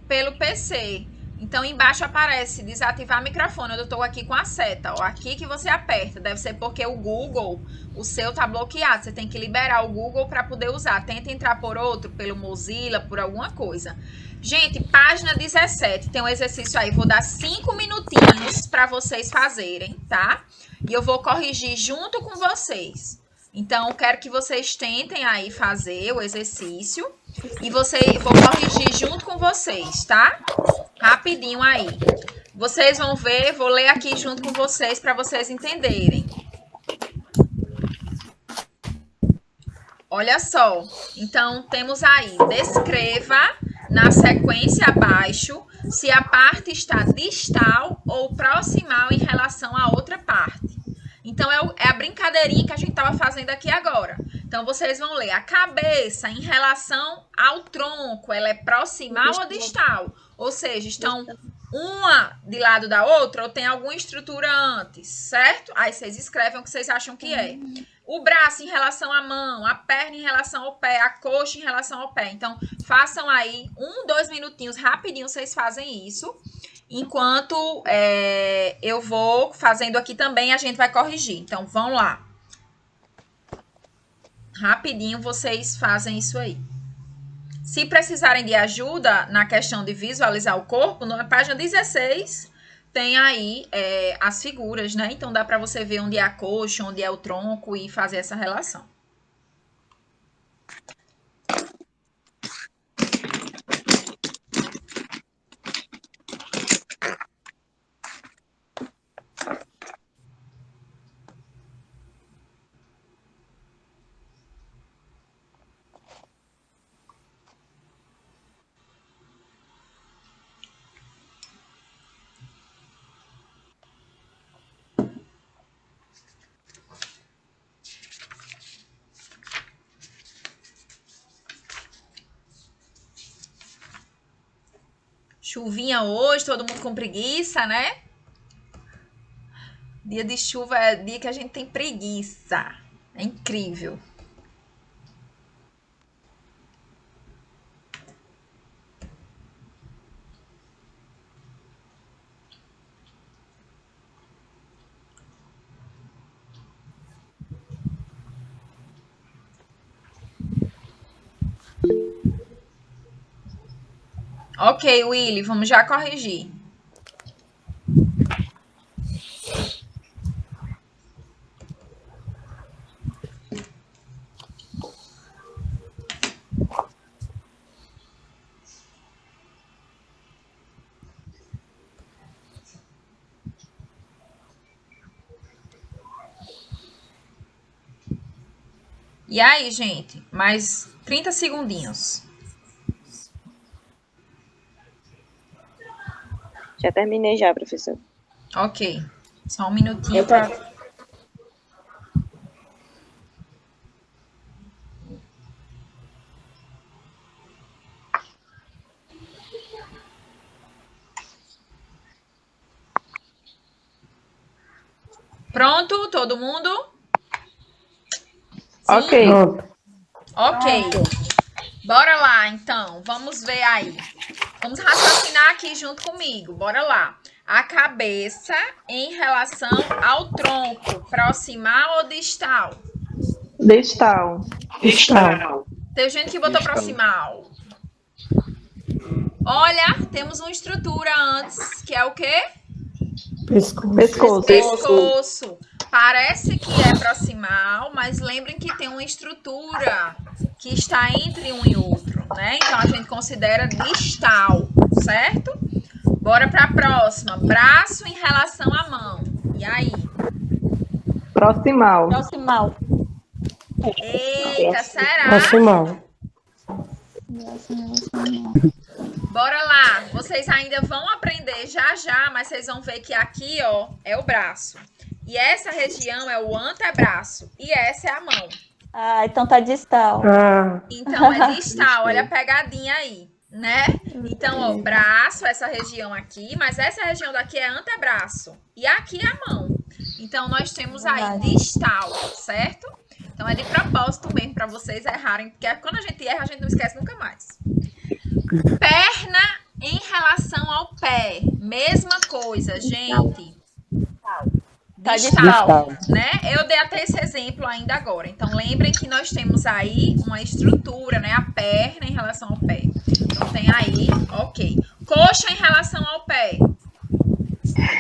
pelo PC. Então, embaixo aparece desativar microfone. Eu estou aqui com a seta, ó. Aqui que você aperta. Deve ser porque o Google, o seu tá bloqueado. Você tem que liberar o Google para poder usar. Tenta entrar por outro, pelo Mozilla, por alguma coisa. Gente, página 17. Tem um exercício aí. Vou dar 5 minutinhos para vocês fazerem, tá? E eu vou corrigir junto com vocês. Então, eu quero que vocês tentem aí fazer o exercício. E vou corrigir junto com vocês, tá? Rapidinho aí. Vocês vão ver, vou ler aqui junto com vocês para vocês entenderem. Olha só. Então, temos aí, descreva na sequência abaixo se a parte está distal ou proximal em relação à outra parte. Então, é a brincadeirinha que a gente estava fazendo aqui agora. Então, vocês vão ler a cabeça em relação ao tronco. Ela é proximal ou distal? Ou seja, estão uma de lado da outra ou tem alguma estrutura antes, certo? Aí, vocês escrevem o que vocês acham que é. O braço em relação à mão, a perna em relação ao pé, a coxa em relação ao pé. Então, façam aí 2 minutinhos, rapidinho, vocês fazem isso. Enquanto eu vou fazendo aqui também, a gente vai corrigir. Então, vão lá. Rapidinho, vocês fazem isso aí. Se precisarem de ajuda na questão de visualizar o corpo, na página 16 tem aí as figuras, né? Então, dá para você ver onde é a coxa, onde é o tronco e fazer essa relação. Chuvinha hoje, todo mundo com preguiça, né? Dia de chuva é dia que a gente tem preguiça. É incrível. Ok, Willy, vamos já corrigir. E aí, gente? Mais 30 segundinhos. Já terminei já, professor. Ok. Só um minutinho para... Pronto, todo mundo? Sim? Ok. Ok. Bora lá, então. Vamos ver aí. Vamos raciocinar aqui junto comigo. Bora lá. A cabeça em relação ao tronco, proximal ou distal? Distal. Tem gente que botou proximal. Olha, temos uma estrutura antes, que é o quê? Pescoço. Parece que é proximal, mas lembrem que tem uma estrutura que está entre um e outro, né? Então, a gente considera distal, certo? Bora para a próxima. Braço em relação à mão. E aí? Proximal. Eita, será? Proximal. Bora lá. Vocês ainda vão aprender já, mas vocês vão ver que aqui, ó, é o braço. E essa região é o antebraço. E essa é a mão. Ah, então tá distal. Então, é distal. Olha a pegadinha aí, né? Então, ó, braço, essa região aqui. Mas essa região daqui é antebraço. E aqui é a mão. Então, nós temos aí distal, certo? Então, é de propósito mesmo para vocês errarem. Porque quando a gente erra, a gente não esquece nunca mais. Perna em relação ao pé. Mesma coisa, gente. Distal, né? Eu dei até esse exemplo ainda agora. Então, lembrem que nós temos aí uma estrutura, né? A perna em relação ao pé. Então, tem aí, ok. Coxa em relação ao pé.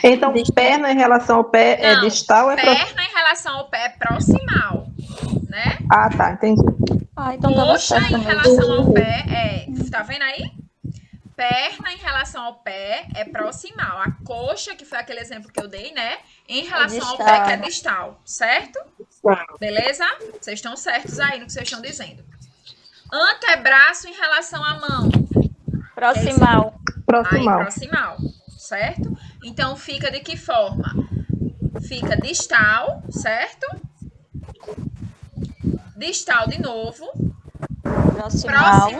Então, perna em relação ao pé é distal ou é proximal? Perna em relação ao pé é proximal, né? Ah, tá, entendi. Então tava Coxa certo em mesmo. relação ao pé é... Tá vendo aí? Perna em relação ao pé é proximal. A coxa, que foi aquele exemplo que eu dei, né? Em relação ao pé, que é distal, certo? Beleza? Vocês estão certos aí no que vocês estão dizendo. Antebraço em relação à mão. Proximal. Aí, proximal, certo? Então, fica de que forma? Fica distal, certo? Distal de novo. Proximal.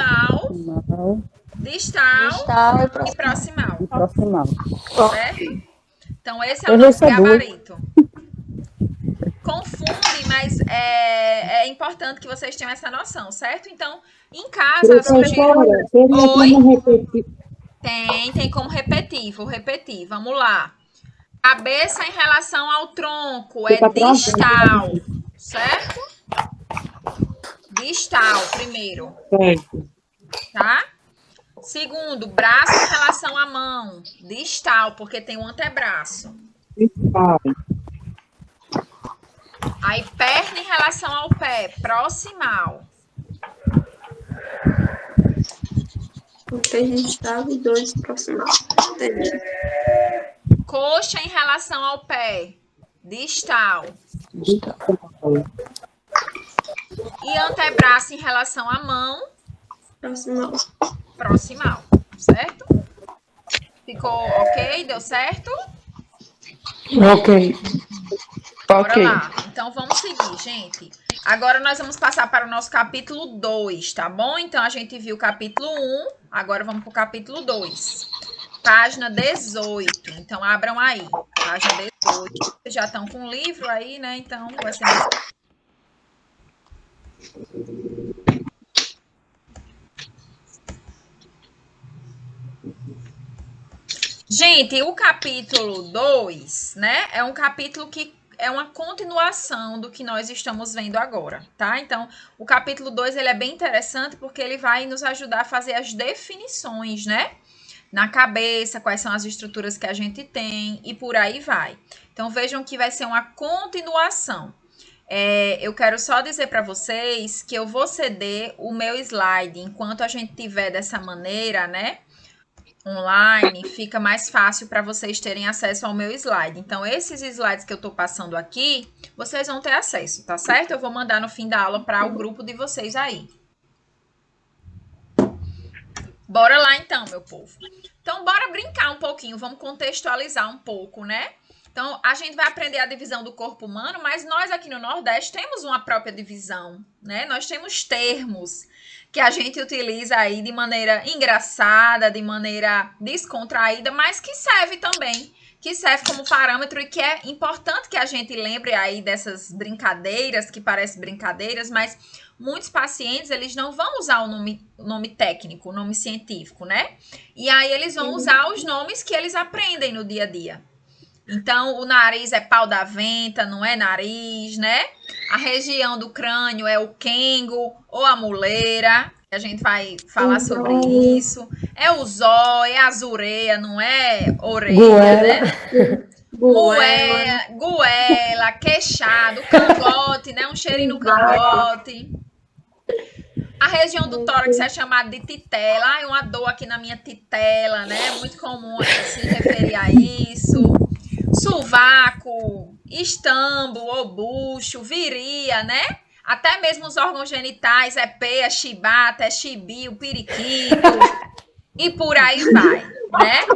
Distal e proximal. Certo? Então, esse é o nosso gabarito. Confunde, mas é importante que vocês tenham essa noção, certo? Então, em casa, eu sugiro... Oi? Tem como repetir. Vou repetir. Vamos lá. Cabeça em relação ao tronco é distal, certo? Distal, primeiro. Tá? Segundo, braço em relação à mão. Distal, porque tem o antebraço. Aí, perna em relação ao pé. Proximal. Três distal e dois proximal. Entendi. Coxa em relação ao pé. Distal. E antebraço em relação à mão. Proximal, certo? Ficou ok? Deu certo? Ok. Bora lá. Então, vamos seguir, gente. Agora, nós vamos passar para o nosso capítulo 2, tá bom? Então, a gente viu o capítulo 1, agora vamos para o capítulo 2. página 18. Então, abram aí, página 18. Vocês já estão com o livro aí, né? Então, vai ser mais... Gente, o capítulo 2, né, é um capítulo que é uma continuação do que nós estamos vendo agora, tá? Então, o capítulo 2, ele é bem interessante porque ele vai nos ajudar a fazer as definições, né? Na cabeça, quais são as estruturas que a gente tem e por aí vai. Então, vejam que vai ser uma continuação. Eu quero só dizer para vocês que eu vou ceder o meu slide enquanto a gente tiver dessa maneira, né? Online, fica mais fácil para vocês terem acesso ao meu slide. Então, esses slides que eu estou passando aqui, vocês vão ter acesso, tá certo? Eu vou mandar no fim da aula para o grupo de vocês aí. Bora lá então, meu povo. Então, bora brincar um pouquinho, vamos contextualizar um pouco, né? Então, a gente vai aprender a divisão do corpo humano, mas nós aqui no Nordeste temos uma própria divisão, né? Nós temos termos que a gente utiliza aí de maneira engraçada, de maneira descontraída, mas que serve também, que serve como parâmetro e que é importante que a gente lembre aí dessas brincadeiras, que parecem brincadeiras, mas muitos pacientes, eles não vão usar o nome técnico, o nome científico, né? E aí eles vão usar os nomes que eles aprendem no dia a dia. Então, o nariz é pau da venta, não é nariz, né? A região do crânio é o quengo ou a muleira. A gente vai falar sobre isso. É o zóio, é a zureia, não é orelha, né? Goela, queixado, cangote, né? Um cheirinho no cangote. A região do tórax é chamada de titela. Ai, uma dor aqui na minha titela, né? É muito comum se referir a isso. Sovaco, estambo, ou bucho, viria, né? Até mesmo os órgãos genitais, é peia, chibata, é chibio, periquito, e por aí vai, né?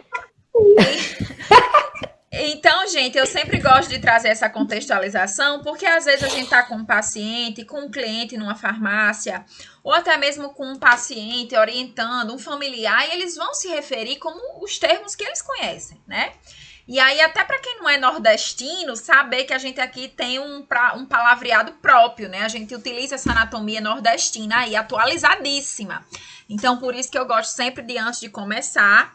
Então, gente, eu sempre gosto de trazer essa contextualização, porque às vezes a gente tá com um paciente, com um cliente numa farmácia, ou até mesmo com um paciente orientando, um familiar, e eles vão se referir como os termos que eles conhecem, né? E aí, até para quem não é nordestino, saber que a gente aqui tem um palavreado próprio, né? A gente utiliza essa anatomia nordestina aí, atualizadíssima. Então, por isso que eu gosto sempre de, antes de começar,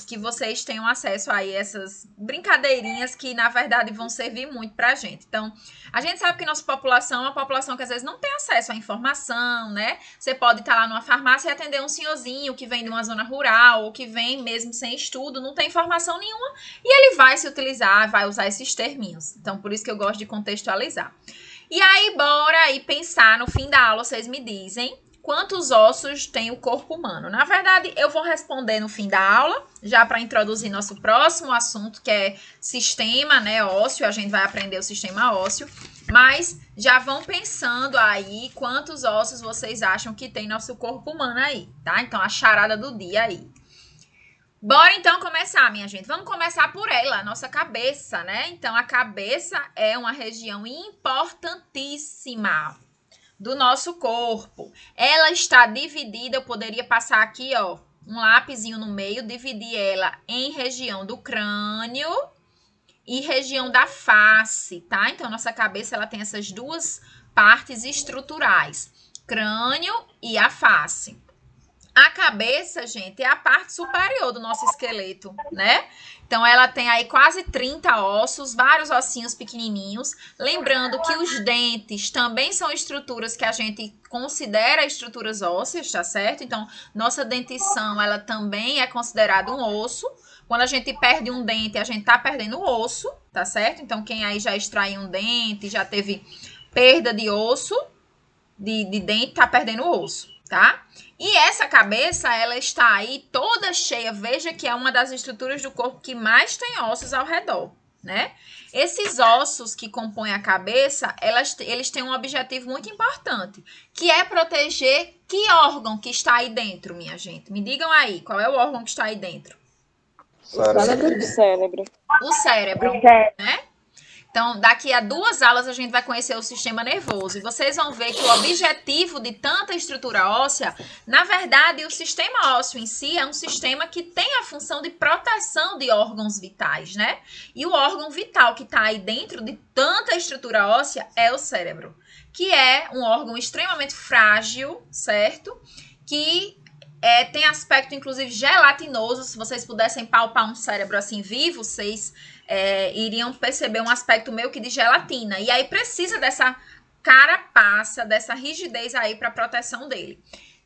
que vocês tenham acesso aí a essas brincadeirinhas que, na verdade, vão servir muito pra gente. Então, a gente sabe que nossa população é uma população que, às vezes, não tem acesso à informação, né? Você pode estar lá numa farmácia e atender um senhorzinho que vem de uma zona rural ou que vem mesmo sem estudo, não tem informação nenhuma, e ele vai se utilizar, vai usar esses terminhos. Então, por isso que eu gosto de contextualizar. E aí, bora aí pensar, no fim da aula, vocês me dizem quantos ossos tem o corpo humano. Na verdade, eu vou responder no fim da aula, já para introduzir nosso próximo assunto, que é sistema, né, ósseo. A gente vai aprender o sistema ósseo, mas já vão pensando aí quantos ossos vocês acham que tem nosso corpo humano aí, tá? Então, a charada do dia aí. Bora então começar, minha gente. Vamos começar por ela, a nossa cabeça, né? Então, a cabeça é uma região importantíssima do nosso corpo. Ela está dividida, eu poderia passar aqui, ó, um lápisinho no meio, dividir ela em região do crânio e região da face, tá? Então, nossa cabeça, ela tem essas duas partes estruturais, crânio e a face. A cabeça, gente, é a parte superior do nosso esqueleto, né? Então, ela tem aí quase 30 ossos, vários ossinhos pequenininhos. Lembrando que os dentes também são estruturas que a gente considera estruturas ósseas, tá certo? Então, nossa dentição, ela também é considerada um osso. Quando a gente perde um dente, a gente tá perdendo o osso, tá certo? Então, quem aí já extraiu um dente, já teve perda de osso, de dente, tá perdendo o osso, tá? E essa cabeça, ela está aí toda cheia. Veja que é uma das estruturas do corpo que mais tem ossos ao redor, né? Esses ossos que compõem a cabeça, eles têm um objetivo muito importante, que é proteger que órgão que está aí dentro, minha gente? Me digam aí, qual é o órgão que está aí dentro? O cérebro. O cérebro, né? Então, daqui a 2 aulas a gente vai conhecer o sistema nervoso. E vocês vão ver que o objetivo de tanta estrutura óssea, na verdade, o sistema ósseo em si é um sistema que tem a função de proteção de órgãos vitais, né? E o órgão vital que está aí dentro de tanta estrutura óssea é o cérebro, que é um órgão extremamente frágil, certo? Que tem aspecto, inclusive, gelatinoso. Se vocês pudessem palpar um cérebro assim vivo, vocês iriam perceber um aspecto meio que de gelatina. E aí precisa dessa carapaça, dessa rigidez aí para proteção dele.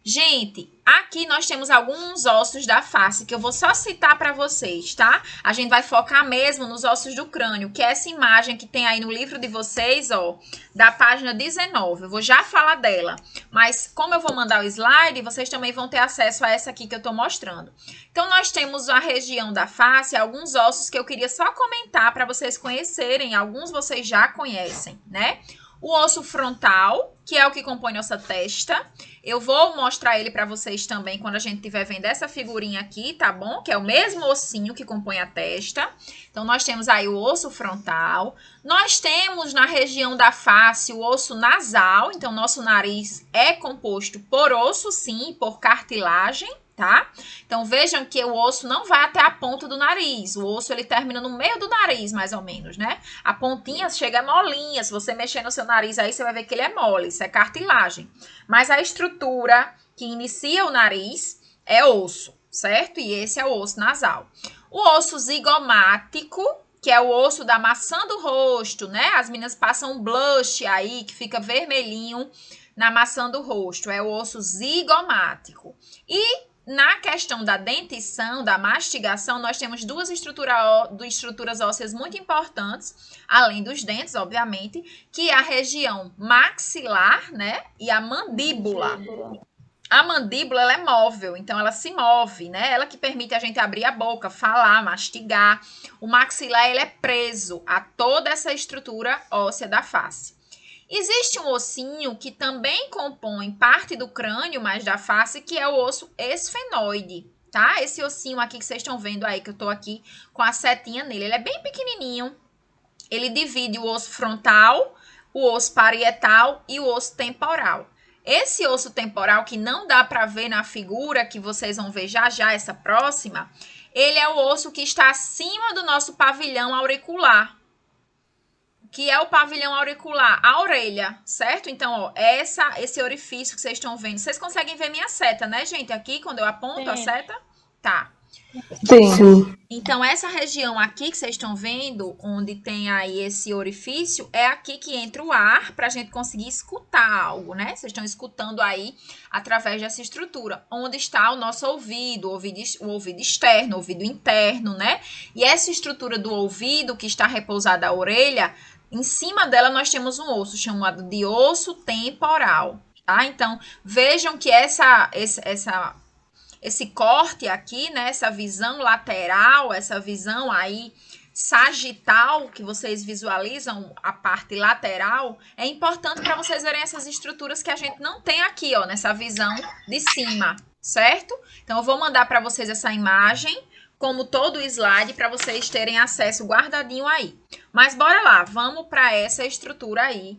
Gente, aqui nós temos alguns ossos da face que eu vou só citar para vocês, tá? A gente vai focar mesmo nos ossos do crânio, que é essa imagem que tem aí no livro de vocês, ó, da página 19. Eu vou já falar dela, mas como eu vou mandar o slide, vocês também vão ter acesso a essa aqui que eu tô mostrando. Então, nós temos a região da face, alguns ossos que eu queria só comentar para vocês conhecerem. Alguns vocês já conhecem, né? O osso frontal, que é o que compõe nossa testa. Eu vou mostrar ele para vocês também quando a gente estiver vendo essa figurinha aqui, tá bom? Que é o mesmo ossinho que compõe a testa. Então, nós temos aí o osso frontal. Nós temos na região da face o osso nasal. Então, nosso nariz é composto por osso, sim, por cartilagem, tá? Então, vejam que o osso não vai até a ponta do nariz. O osso, ele termina no meio do nariz, mais ou menos, né? A pontinha chega molinha. Se você mexer no seu nariz aí, você vai ver que ele é mole. Isso é cartilagem. Mas a estrutura que inicia o nariz é osso, certo? E esse é o osso nasal. O osso zigomático, que é o osso da maçã do rosto, né? As meninas passam um blush aí, que fica vermelhinho na maçã do rosto. É o osso zigomático. E na questão da dentição, da mastigação, nós temos duas estruturas ósseas muito importantes, além dos dentes, obviamente, que é a região maxilar, né, e a mandíbula. A mandíbula, ela é móvel, então ela se move, né, ela que permite a gente abrir a boca, falar, mastigar. O maxilar, ele é preso a toda essa estrutura óssea da face. Existe um ossinho que também compõe parte do crânio, mas da face, que é o osso esfenoide, tá? Esse ossinho aqui que vocês estão vendo aí, que eu tô aqui com a setinha nele, ele é bem pequenininho. Ele divide o osso frontal, o osso parietal e o osso temporal. Esse osso temporal, que não dá para ver na figura, que vocês vão ver já já, essa próxima, ele é o osso que está acima do nosso pavilhão auricular, que é o pavilhão auricular, a orelha, certo? Então, ó, esse orifício que vocês estão vendo, vocês conseguem ver minha seta, né, gente? Aqui, quando eu aponto a seta, tá. Sim. Então, essa região aqui que vocês estão vendo, onde tem aí esse orifício, é aqui que entra o ar para a gente conseguir escutar algo, né? Vocês estão escutando aí através dessa estrutura, onde está o nosso ouvido, o ouvido externo, o ouvido interno, né? E essa estrutura do ouvido que está repousada a orelha, em cima dela nós temos um osso chamado de osso temporal, tá? Então, vejam que esse corte aqui, né, essa visão lateral, essa visão aí sagital, que vocês visualizam a parte lateral, é importante para vocês verem essas estruturas que a gente não tem aqui, ó, nessa visão de cima, certo? Então, eu vou mandar para vocês essa imagem, como todo o slide, para vocês terem acesso guardadinho aí. Mas bora lá, vamos para essa estrutura aí,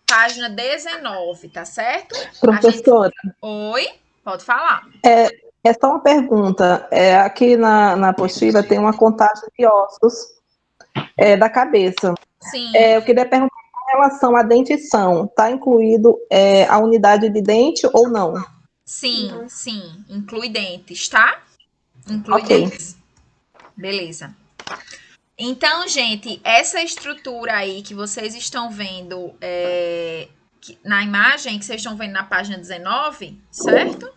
página 19, tá certo? Professora. Oi, pode falar. É só uma pergunta. Aqui na apostila tem uma contagem de ossos da cabeça. Sim. Eu queria perguntar com relação à dentição. Está incluído a unidade de dente ou não? Sim, sim. Inclui dentes, tá? Inclui dentes. Beleza. Então, gente, essa estrutura aí que vocês estão vendo na imagem, que vocês estão vendo na página 19, certo?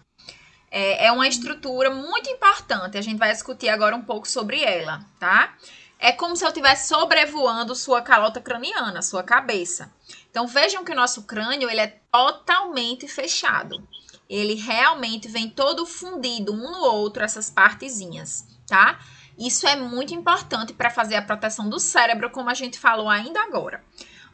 É uma estrutura muito importante. A gente vai discutir agora um pouco sobre ela, tá? É como se eu estivesse sobrevoando sua calota craniana, sua cabeça. Então, vejam que o nosso crânio, ele é totalmente fechado. Ele realmente vem todo fundido um no outro, essas partezinhas, tá? Isso é muito importante para fazer a proteção do cérebro, como a gente falou ainda agora.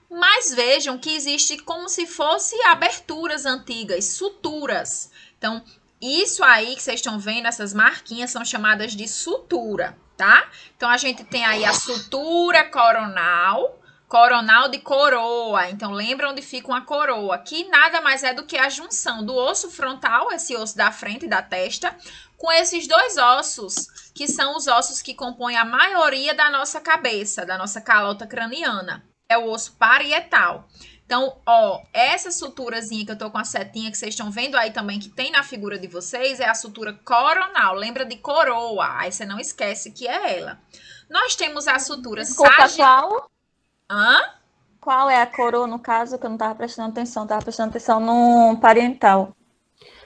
Mas vejam que existe como se fosse aberturas antigas, suturas. Então, isso aí que vocês estão vendo, essas marquinhas, são chamadas de sutura, tá? Então, a gente tem aí a sutura coronal, Coronal de coroa. Então, lembra onde fica uma coroa, que nada mais é do que a junção do osso frontal, esse osso da frente e da testa, com esses dois ossos, que são os ossos que compõem a maioria da nossa cabeça, da nossa calota craniana. É o osso parietal. Então, ó, essa suturazinha que eu tô com a setinha, que vocês estão vendo aí também, que tem na figura de vocês, é a sutura coronal. Lembra de coroa. Aí você não esquece que é ela. Nós temos a sutura sagital. Qual? Hã? Qual é a coroa, no caso, que eu não tava prestando atenção? Tava prestando atenção no parietal.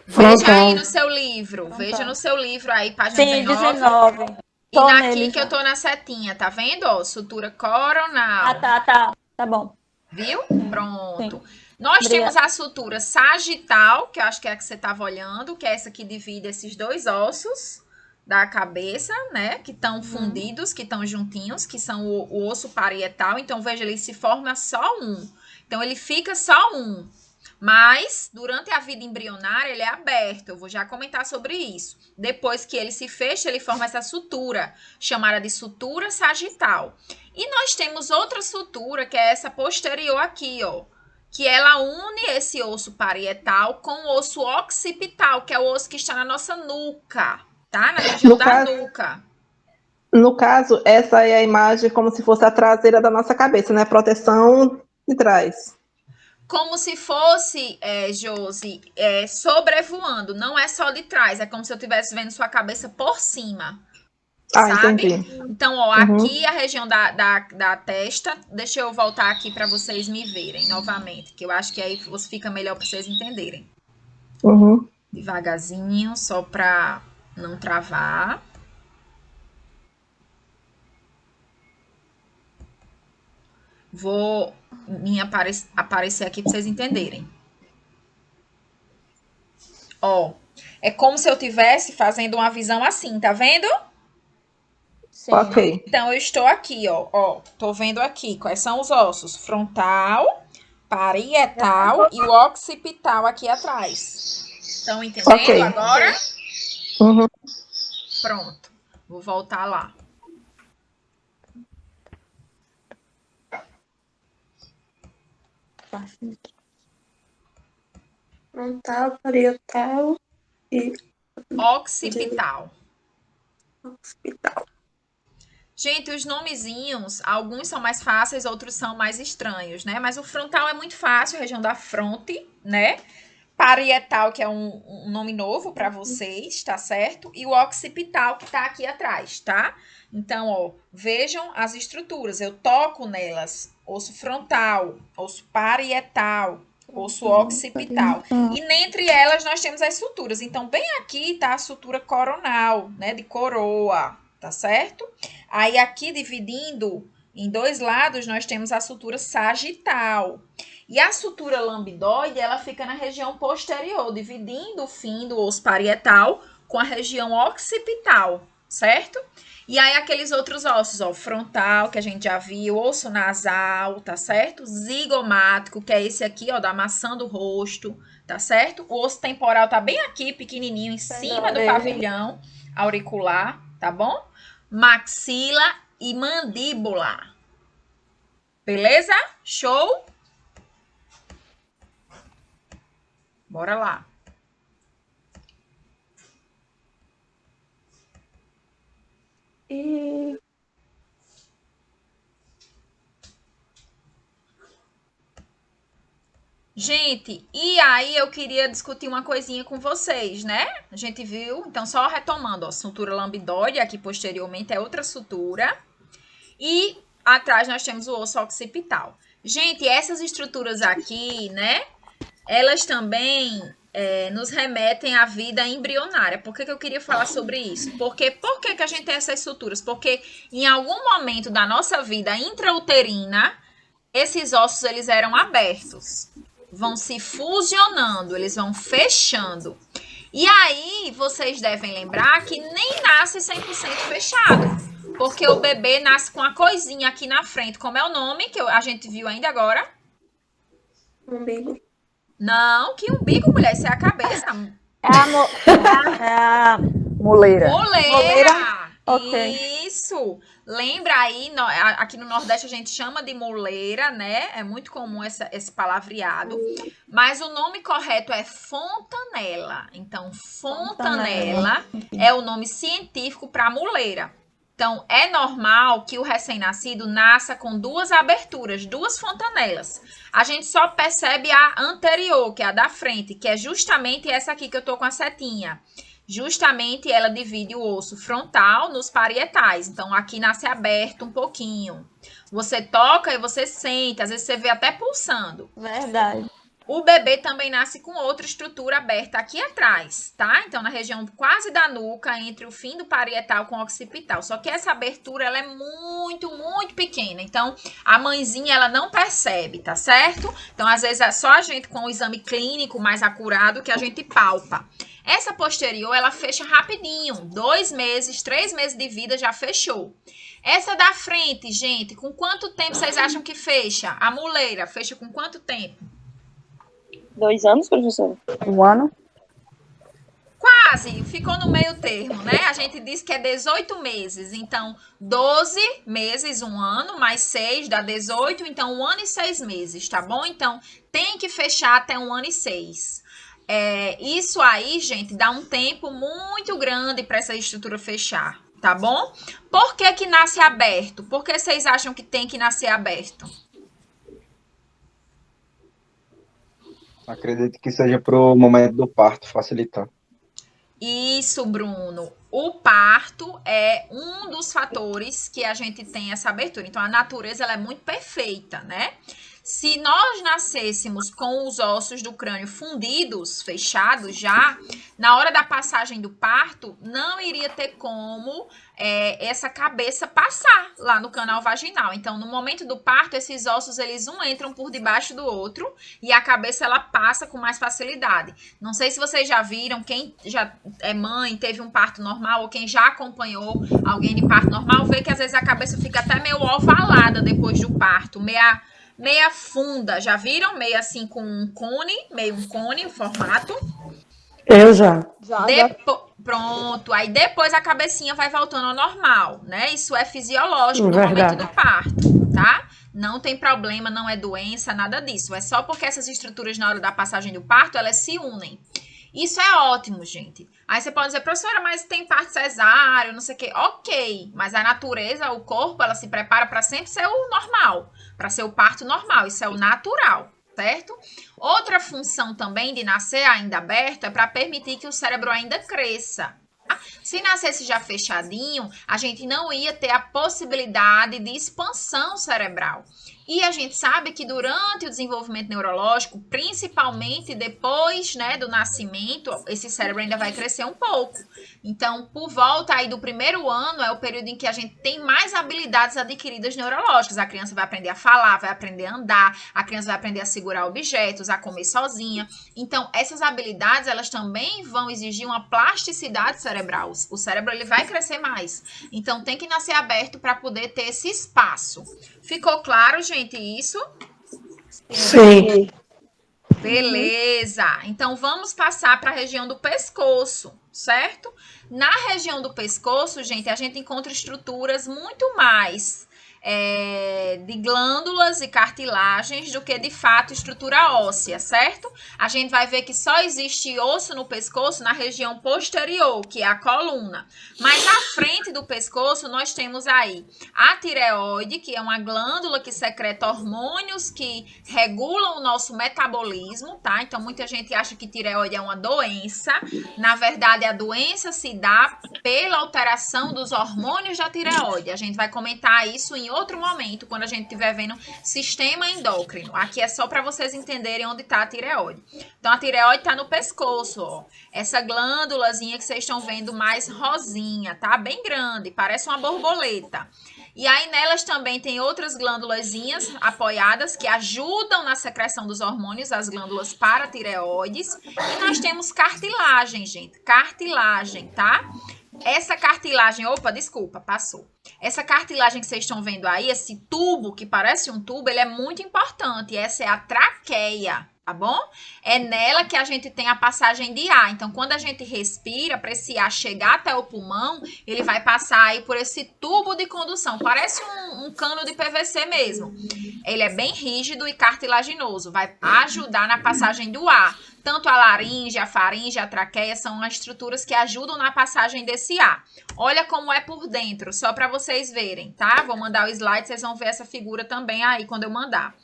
Veja aí no seu livro. Veja no seu livro aí, página Sim, 19. E aqui que eu tô na setinha, tá vendo? Ó, sutura coronal. Ah, tá. Tá bom. Viu? Pronto. Sim. Nós temos a sutura sagital, que eu acho que é a que você estava olhando, que é essa que divide esses dois ossos da cabeça, né? Que estão fundidos, que estão juntinhos, que são o osso parietal. Então, veja, ele se forma só um. Então, ele fica só um. Mas, durante a vida embrionária, ele é aberto. Eu vou já comentar sobre isso. Depois que ele se fecha, ele forma essa sutura, chamada de sutura sagital. E nós temos outra sutura, que é essa posterior aqui, ó. Que ela une esse osso parietal com o osso occipital, que é o osso que está na nossa nuca, tá? Na região da nuca. No caso, essa é a imagem como se fosse a traseira da nossa cabeça, né? Proteção de trás. Como se fosse, Josi, sobrevoando. Não é só de trás, é como se eu estivesse vendo sua cabeça por cima. Sabe? Entendi. Então, ó, aqui a região da testa. Deixa eu voltar aqui para vocês me verem novamente, que eu acho que aí fica melhor para vocês entenderem. Devagarzinho, só para não travar. Vou aparecer aqui para vocês entenderem. Ó, é como se eu estivesse fazendo uma visão assim, tá vendo? Sim. Ok. Então, eu estou aqui, ó. Tô vendo aqui quais são os ossos. Frontal, parietal e o occipital aqui atrás. Estão entendendo agora? Pronto. Vou voltar lá. Frontal, parietal e occipital. Occipital. Gente, os nomezinhos, alguns são mais fáceis, outros são mais estranhos, né? Mas o frontal é muito fácil, região da fronte, né? Parietal, que é um nome novo para vocês, tá certo? E o occipital, que tá aqui atrás, tá? Então, ó, vejam as estruturas. Eu toco nelas. Osso frontal, osso parietal, osso occipital. E dentre elas nós temos as suturas. Então, bem aqui tá a sutura coronal, né? De coroa, tá certo? Aí aqui, dividindo em dois lados, nós temos a sutura sagital. E a sutura lambdoide, ela fica na região posterior, dividindo o fim do osso parietal com a região occipital, certo? E aí aqueles outros ossos, ó, frontal, que a gente já viu, osso nasal, tá certo? Zigomático, que é esse aqui, ó, da maçã do rosto, tá certo? O osso temporal tá bem aqui, pequenininho, em cima do pavilhão auricular, tá bom? Maxila e mandíbula. Beleza? Show? Bora lá. Gente, e aí eu queria discutir uma coisinha com vocês, né? A gente viu, então só retomando, ó, sutura lambdoide, aqui posteriormente é outra sutura. E atrás nós temos o osso occipital. Gente, essas estruturas aqui, né? Elas também nos remetem à vida embrionária. Por que eu queria falar sobre isso? Porque por que a gente tem essas suturas? Porque em algum momento da nossa vida intrauterina, esses ossos eles eram abertos. Vão se fusionando, eles vão fechando. E aí, vocês devem lembrar que nem nasce 100% fechado. Porque o bebê nasce com a coisinha aqui na frente. Como é o nome que a gente viu ainda agora? Umbigo. Não, que umbigo, mulher? Isso é a cabeça. É a moleira. Moleira. Ok. Isso! Lembra aí, aqui no Nordeste a gente chama de moleira, né? É muito comum esse palavreado. Mas o nome correto é fontanela. Então, fontanela é o nome científico para moleira. Então, é normal que o recém-nascido nasça com 2 aberturas, 2 fontanelas. A gente só percebe a anterior, que é a da frente, que é justamente essa aqui que eu tô com a setinha. Justamente ela divide o osso frontal nos parietais. Então, aqui nasce aberto um pouquinho. Você toca e você sente, às vezes você vê até pulsando. Verdade. O bebê também nasce com outra estrutura aberta aqui atrás, tá? Então, na região quase da nuca, entre o fim do parietal com o occipital. Só que essa abertura, ela é muito, muito pequena. Então, a mãezinha, ela não percebe, tá certo? Então, às vezes, é só a gente com o exame clínico mais acurado que a gente palpa. Essa posterior, ela fecha rapidinho. 2 meses, 3 meses de vida já fechou. Essa da frente, gente, com quanto tempo vocês acham que fecha? A moleira fecha com quanto tempo? 2 anos, professora? 1 ano? Quase, ficou no meio termo, né? A gente diz que é 18 meses. Então, 12 meses, 1 ano, mais 6 dá 18. Então, 1 ano e 6 meses, tá bom? Então, tem que fechar até 1 ano e 6. Isso aí, gente, dá um tempo muito grande para essa estrutura fechar, tá bom? Por que que nasce aberto? Por que vocês acham que tem que nascer aberto? Acredito que seja pro momento do parto facilitar. Isso, Bruno. O parto é um dos fatores que a gente tem essa abertura. Então, a natureza ela é muito perfeita, né? Se nós nascêssemos com os ossos do crânio fundidos, fechados já, na hora da passagem do parto, não iria ter como essa cabeça passar lá no canal vaginal. Então, no momento do parto, esses ossos, eles entram por debaixo do outro e a cabeça, ela passa com mais facilidade. Não sei se vocês já viram, quem já é mãe, teve um parto normal, ou quem já acompanhou alguém de parto normal, vê que às vezes a cabeça fica até meio ovalada depois do parto, meia funda, já viram? Meio assim com um cone, meio um cone, o formato. Eu já. Pronto, aí depois a cabecinha vai voltando ao normal, né? Isso é fisiológico no Verdade. momento do parto, tá? Não tem problema, não é doença, nada disso. É só porque essas estruturas na hora da passagem do parto, elas se unem. Isso é ótimo, gente. Aí você pode dizer, professora, mas tem parto cesáreo, não sei o quê. Ok, mas a natureza, o corpo, ela se prepara para sempre ser o normal, para ser o parto normal. Isso é o natural, certo? Outra função também de nascer ainda aberto é para permitir que o cérebro ainda cresça. Se nascesse já fechadinho, a gente não ia ter a possibilidade de expansão cerebral. E a gente sabe que durante o desenvolvimento neurológico, principalmente depois, né, do nascimento, esse cérebro ainda vai crescer um pouco. Então, por volta aí do 1º ano, é o período em que a gente tem mais habilidades adquiridas neurológicas. A criança vai aprender a falar, vai aprender a andar, a criança vai aprender a segurar objetos, a comer sozinha. Então, essas habilidades, elas também vão exigir uma plasticidade cerebral. O cérebro, ele vai crescer mais. Então, tem que nascer aberto para poder ter esse espaço. Ficou claro, gente, isso? Sim. Beleza. Então, vamos passar para a região do pescoço, certo? Na região do pescoço, gente, a gente encontra estruturas muito mais de glândulas e cartilagens do que, de fato, estrutura óssea, certo? A gente vai ver que só existe osso no pescoço na região posterior, que é a coluna. Mas à frente do pescoço, nós temos aí a tireoide, que é uma glândula que secreta hormônios que regulam o nosso metabolismo, tá? Então, muita gente acha que tireoide é uma doença. Na verdade, a doença se dá pela alteração dos hormônios da tireoide. A gente vai comentar isso em outro momento, quando a gente estiver vendo sistema endócrino. Aqui é só para vocês entenderem onde está a tireoide. Então, a tireoide está no pescoço, ó. Essa glândulazinha que vocês estão vendo mais rosinha, tá? Bem grande, parece uma borboleta. E aí, nelas também tem outras glândulazinhas apoiadas que ajudam na secreção dos hormônios, as glândulas paratireoides. E nós temos cartilagem, gente. Cartilagem, tá? Essa cartilagem, opa, desculpa, passou. Essa cartilagem que vocês estão vendo aí, esse tubo que parece um tubo, ele é muito importante. Essa é a traqueia, tá bom? É nela que a gente tem a passagem de ar. Então, quando a gente respira, para esse ar chegar até o pulmão, ele vai passar aí por esse tubo de condução. Parece um cano de PVC mesmo. Ele é bem rígido e cartilaginoso. Vai ajudar na passagem do ar. Tanto a laringe, a faringe, a traqueia são as estruturas que ajudam na passagem desse ar. Olha como é por dentro, só para vocês verem, tá? Vou mandar o slide, vocês vão ver essa figura também aí quando eu mandar.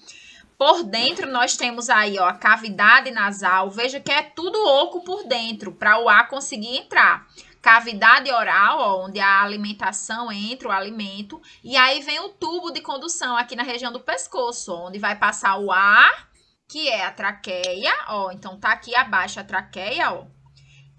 Por dentro, nós temos aí, ó, a cavidade nasal. Veja que é tudo oco por dentro, para o ar conseguir entrar. Cavidade oral, ó, onde a alimentação entra, o alimento. E aí vem o tubo de condução aqui na região do pescoço, onde vai passar o ar, que é a traqueia, ó. Então, tá aqui abaixo a traqueia, ó.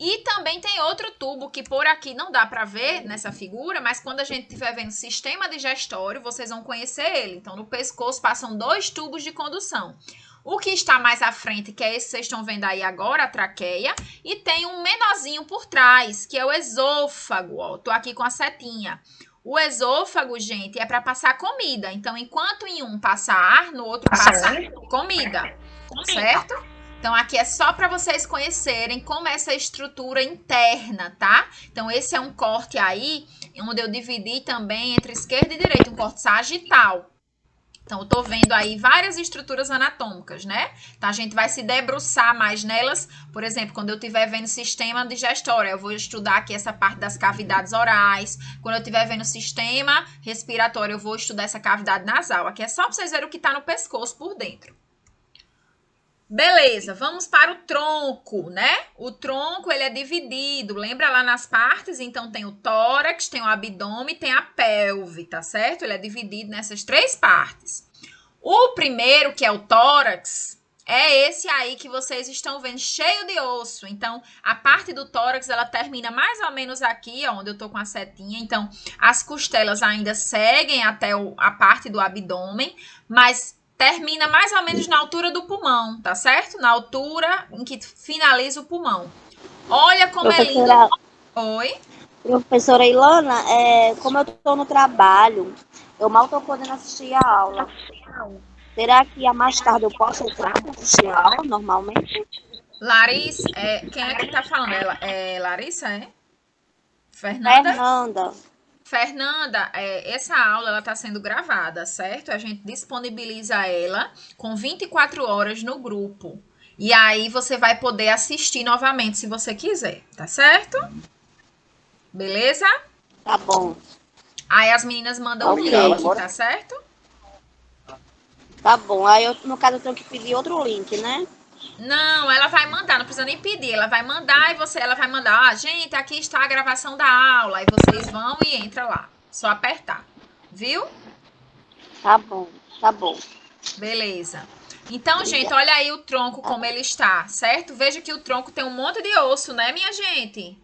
E também tem outro tubo que por aqui não dá para ver nessa figura, mas quando a gente estiver vendo o sistema digestório, vocês vão conhecer ele. Então, no pescoço passam 2 tubos de condução. O que está mais à frente, que é esse que vocês estão vendo aí agora, a traqueia, e tem um menorzinho por trás, que é o esôfago, ó. Tô aqui com a setinha. O esôfago, gente, é para passar comida. Então, enquanto em um passa ar, no outro passa comida, certo? Então, aqui é só para vocês conhecerem como é essa estrutura interna, tá? Então, esse é um corte aí, onde eu dividi também entre esquerda e direita, um corte sagital. Então, eu tô vendo aí várias estruturas anatômicas, né? Então, a gente vai se debruçar mais nelas. Por exemplo, quando eu estiver vendo sistema digestório, eu vou estudar aqui essa parte das cavidades orais. Quando eu estiver vendo sistema respiratório, eu vou estudar essa cavidade nasal. Aqui é só para vocês verem o que tá no pescoço por dentro. Beleza, vamos para o tronco, né? O tronco, ele é dividido, lembra lá nas partes? Então, tem o tórax, tem o abdômen, tem a pelve, tá certo? Ele é dividido nessas 3 partes. O primeiro, que é o tórax, é esse aí que vocês estão vendo, cheio de osso. Então, a parte do tórax, ela termina mais ou menos aqui, ó, onde eu tô com a setinha. Então, as costelas ainda seguem até a parte do abdômen, mas termina mais ou menos na altura do pulmão, tá certo? Na altura em que finaliza o pulmão. Olha como é lindo. Oi? Professora Ilana, como eu estou no trabalho, eu mal estou podendo assistir a aula. Será que mais tarde eu posso entrar para assistir a aula normalmente? Larissa, quem é que tá falando? Larissa, é? Fernanda. Fernanda, essa aula ela está sendo gravada, certo? A gente disponibiliza ela com 24 horas no grupo. E aí você vai poder assistir novamente se você quiser, tá certo? Beleza? Tá bom. Aí as meninas mandam o link, tá certo? Tá bom. Aí, no caso, eu tenho que pedir outro link, né? Não, ela vai mandar, não precisa nem pedir. Ela vai mandar e ela vai mandar, gente, aqui está a gravação da aula. Aí vocês vão e entram lá. Só apertar. Viu? Tá bom, tá bom. Beleza. Então, gente, olha aí o tronco como ele está, certo? Veja que o tronco tem um monte de osso, né, minha gente?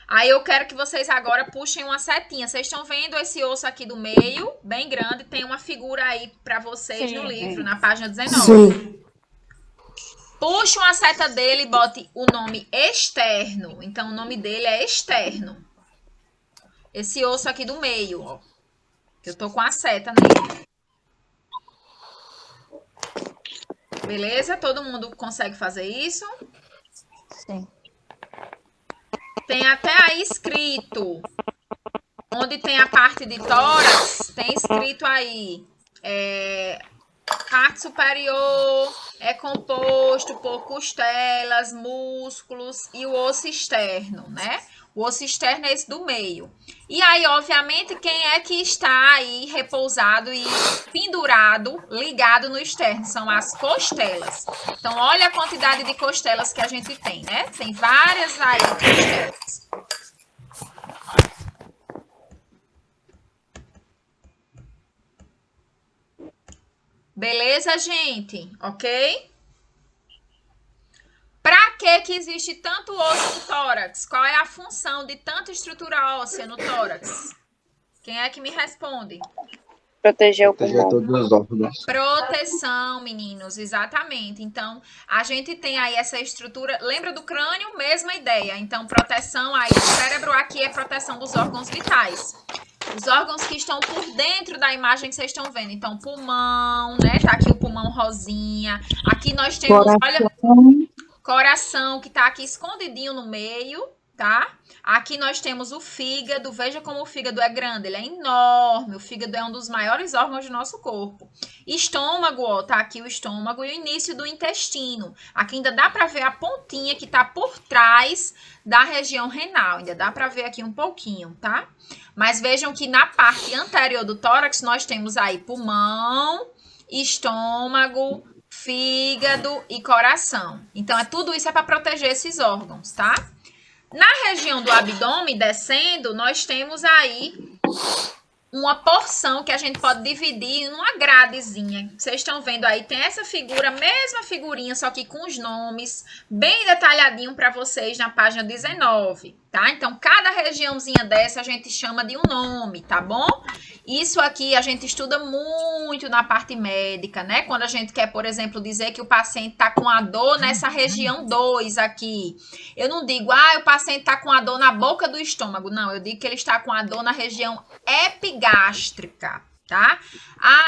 Aí eu quero que vocês agora puxem uma setinha. Vocês estão vendo esse osso aqui do meio, bem grande. Tem uma figura aí para vocês no livro, na página 19. Sim. Puxa uma seta dele e bote o nome externo. Então, o nome dele é externo. Esse osso aqui do meio, ó. Eu tô com a seta nele. Beleza? Todo mundo consegue fazer isso? Sim. Tem até aí escrito. Onde tem a parte de tórax, tem escrito aí. Parte superior é composto por costelas, músculos e o osso externo, né? O osso externo é esse do meio. E aí, obviamente, quem é que está aí repousado e pendurado, ligado no externo? São as costelas. Então, olha a quantidade de costelas que a gente tem, né? Tem várias aí costelas. Beleza, gente? Ok? Pra que existe tanto osso no tórax? Qual é a função de tanta estrutura óssea no tórax? Quem é que me responde? Proteger o pulmão. Todos os órgãos. Proteção, meninos, exatamente. Então, a gente tem aí essa estrutura. Lembra do crânio? Mesma ideia. Então, proteção aí do cérebro, aqui é proteção dos órgãos vitais. Os órgãos que estão por dentro da imagem que vocês estão vendo. Então, pulmão, né? Tá aqui o pulmão rosinha. Aqui nós temos, olha, coração, que tá aqui escondidinho no meio, tá? Aqui nós temos o fígado. Veja como o fígado é grande, ele é enorme. O fígado é um dos maiores órgãos do nosso corpo. Estômago, ó, tá aqui o estômago e o início do intestino. Aqui ainda dá para ver a pontinha que tá por trás da região renal. Ainda dá para ver aqui um pouquinho, tá? Mas vejam que na parte anterior do tórax nós temos aí pulmão, estômago, fígado e coração. Então, tudo isso é para proteger esses órgãos, tá? Na região do abdômen, descendo, nós temos aí uma porção que a gente pode dividir em uma gradezinha. Vocês estão vendo aí, tem essa figura, mesma figurinha, só que com os nomes bem detalhadinho para vocês na página 19, tá? Então, cada regiãozinha dessa a gente chama de um nome, tá bom? Isso aqui a gente estuda muito na parte médica, né? Quando a gente quer, por exemplo, dizer que o paciente tá com a dor nessa região 2 aqui. Eu não digo, o paciente tá com a dor na boca do estômago. Não, eu digo que ele está com a dor na região epigástrica, tá?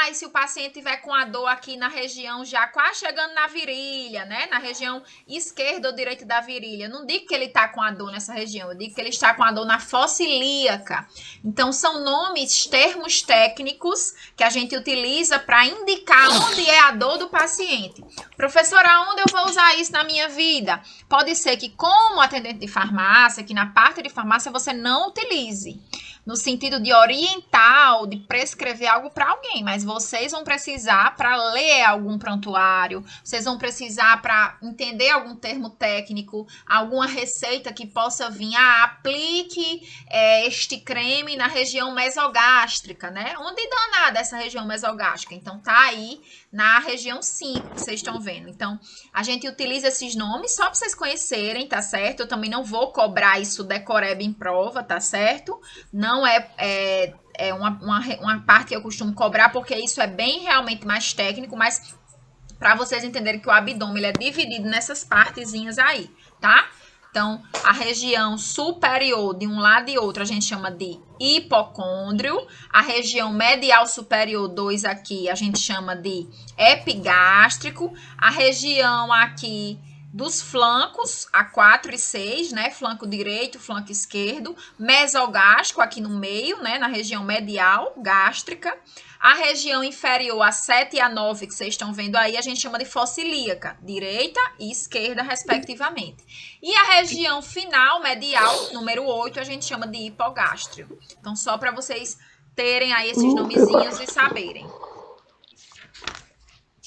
E se o paciente tiver com a dor aqui na região já quase chegando na virilha, né? Na região esquerda ou direita da virilha. Eu não digo que ele tá com a dor nessa região, eu digo que ele está com a dor na fossa ilíaca. Então, são nomes, termos técnicos que a gente utiliza para indicar onde é a dor do paciente. Professora, onde eu vou usar isso na minha vida? Pode ser que, como atendente de farmácia, que na parte de farmácia você não utilize, no sentido de orientar ou de prescrever algo para alguém, mas vocês vão precisar para ler algum prontuário, vocês vão precisar para entender algum termo técnico, alguma receita que possa vir, aplique este creme na região mesogástrica, né? Onde danada essa região mesogástrica? Então, tá aí na região 5, que vocês estão vendo. Então, a gente utiliza esses nomes só para vocês conhecerem, tá certo? Eu também não vou cobrar isso decoreba em prova, tá certo? Não é uma parte que eu costumo cobrar, porque isso é bem realmente mais técnico, mas para vocês entenderem que o abdômen ele é dividido nessas partezinhas aí, tá? Então, a região superior de um lado e outro a gente chama de hipocôndrio. A região medial superior 2 aqui a gente chama de epigástrico. A região aqui dos flancos, a 4 e 6, né? Flanco direito, flanco esquerdo. Mesogástrico aqui no meio, né? Na região medial, gástrica. A região inferior, a 7 e a 9, que vocês estão vendo aí, a gente chama de fossa ilíaca, direita e esquerda, respectivamente. E a região final, medial, número 8, a gente chama de hipogástrio. Então, só para vocês terem aí esses nomezinhos e saberem.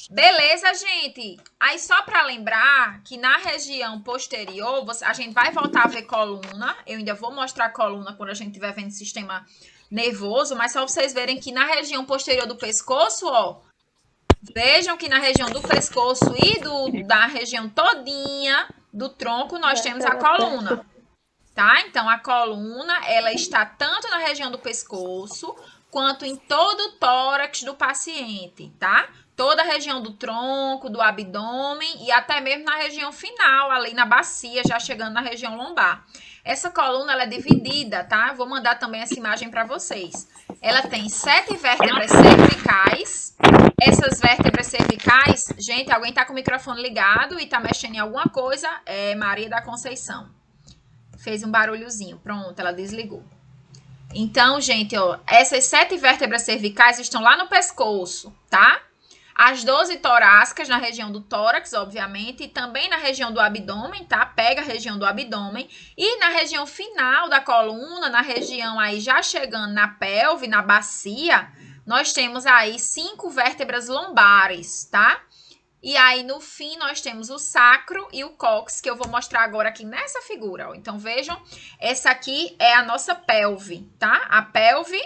Beleza, gente? Aí, só para lembrar que na região posterior, a gente vai voltar a ver coluna. Eu ainda vou mostrar a coluna quando a gente estiver vendo o sistema nervoso, mas só pra vocês verem que na região posterior do pescoço, ó, vejam que na região do pescoço e da região todinha do tronco nós temos a coluna, tá? Então, a coluna, ela está tanto na região do pescoço quanto em todo o tórax do paciente, tá? Toda a região do tronco, do abdômen e até mesmo na região final, ali na bacia, já chegando na região lombar. Essa coluna, ela é dividida, tá? Vou mandar também essa imagem para vocês. Ela tem 7 vértebras cervicais. Essas vértebras cervicais, gente, alguém tá com o microfone ligado e tá mexendo em alguma coisa? É Maria da Conceição. Fez um barulhozinho. Pronto, ela desligou. Então, gente, ó, essas 7 vértebras cervicais estão lá no pescoço, tá? As 12 torácicas na região do tórax, obviamente, e também na região do abdômen, tá? Pega a região do abdômen. E na região final da coluna, na região aí já chegando na pelve, na bacia, nós temos aí 5 vértebras lombares, tá? E aí, no fim, nós temos o sacro e o cóccix, que eu vou mostrar agora aqui nessa figura, ó. Então, vejam, essa aqui é a nossa pelve, tá? A pelve,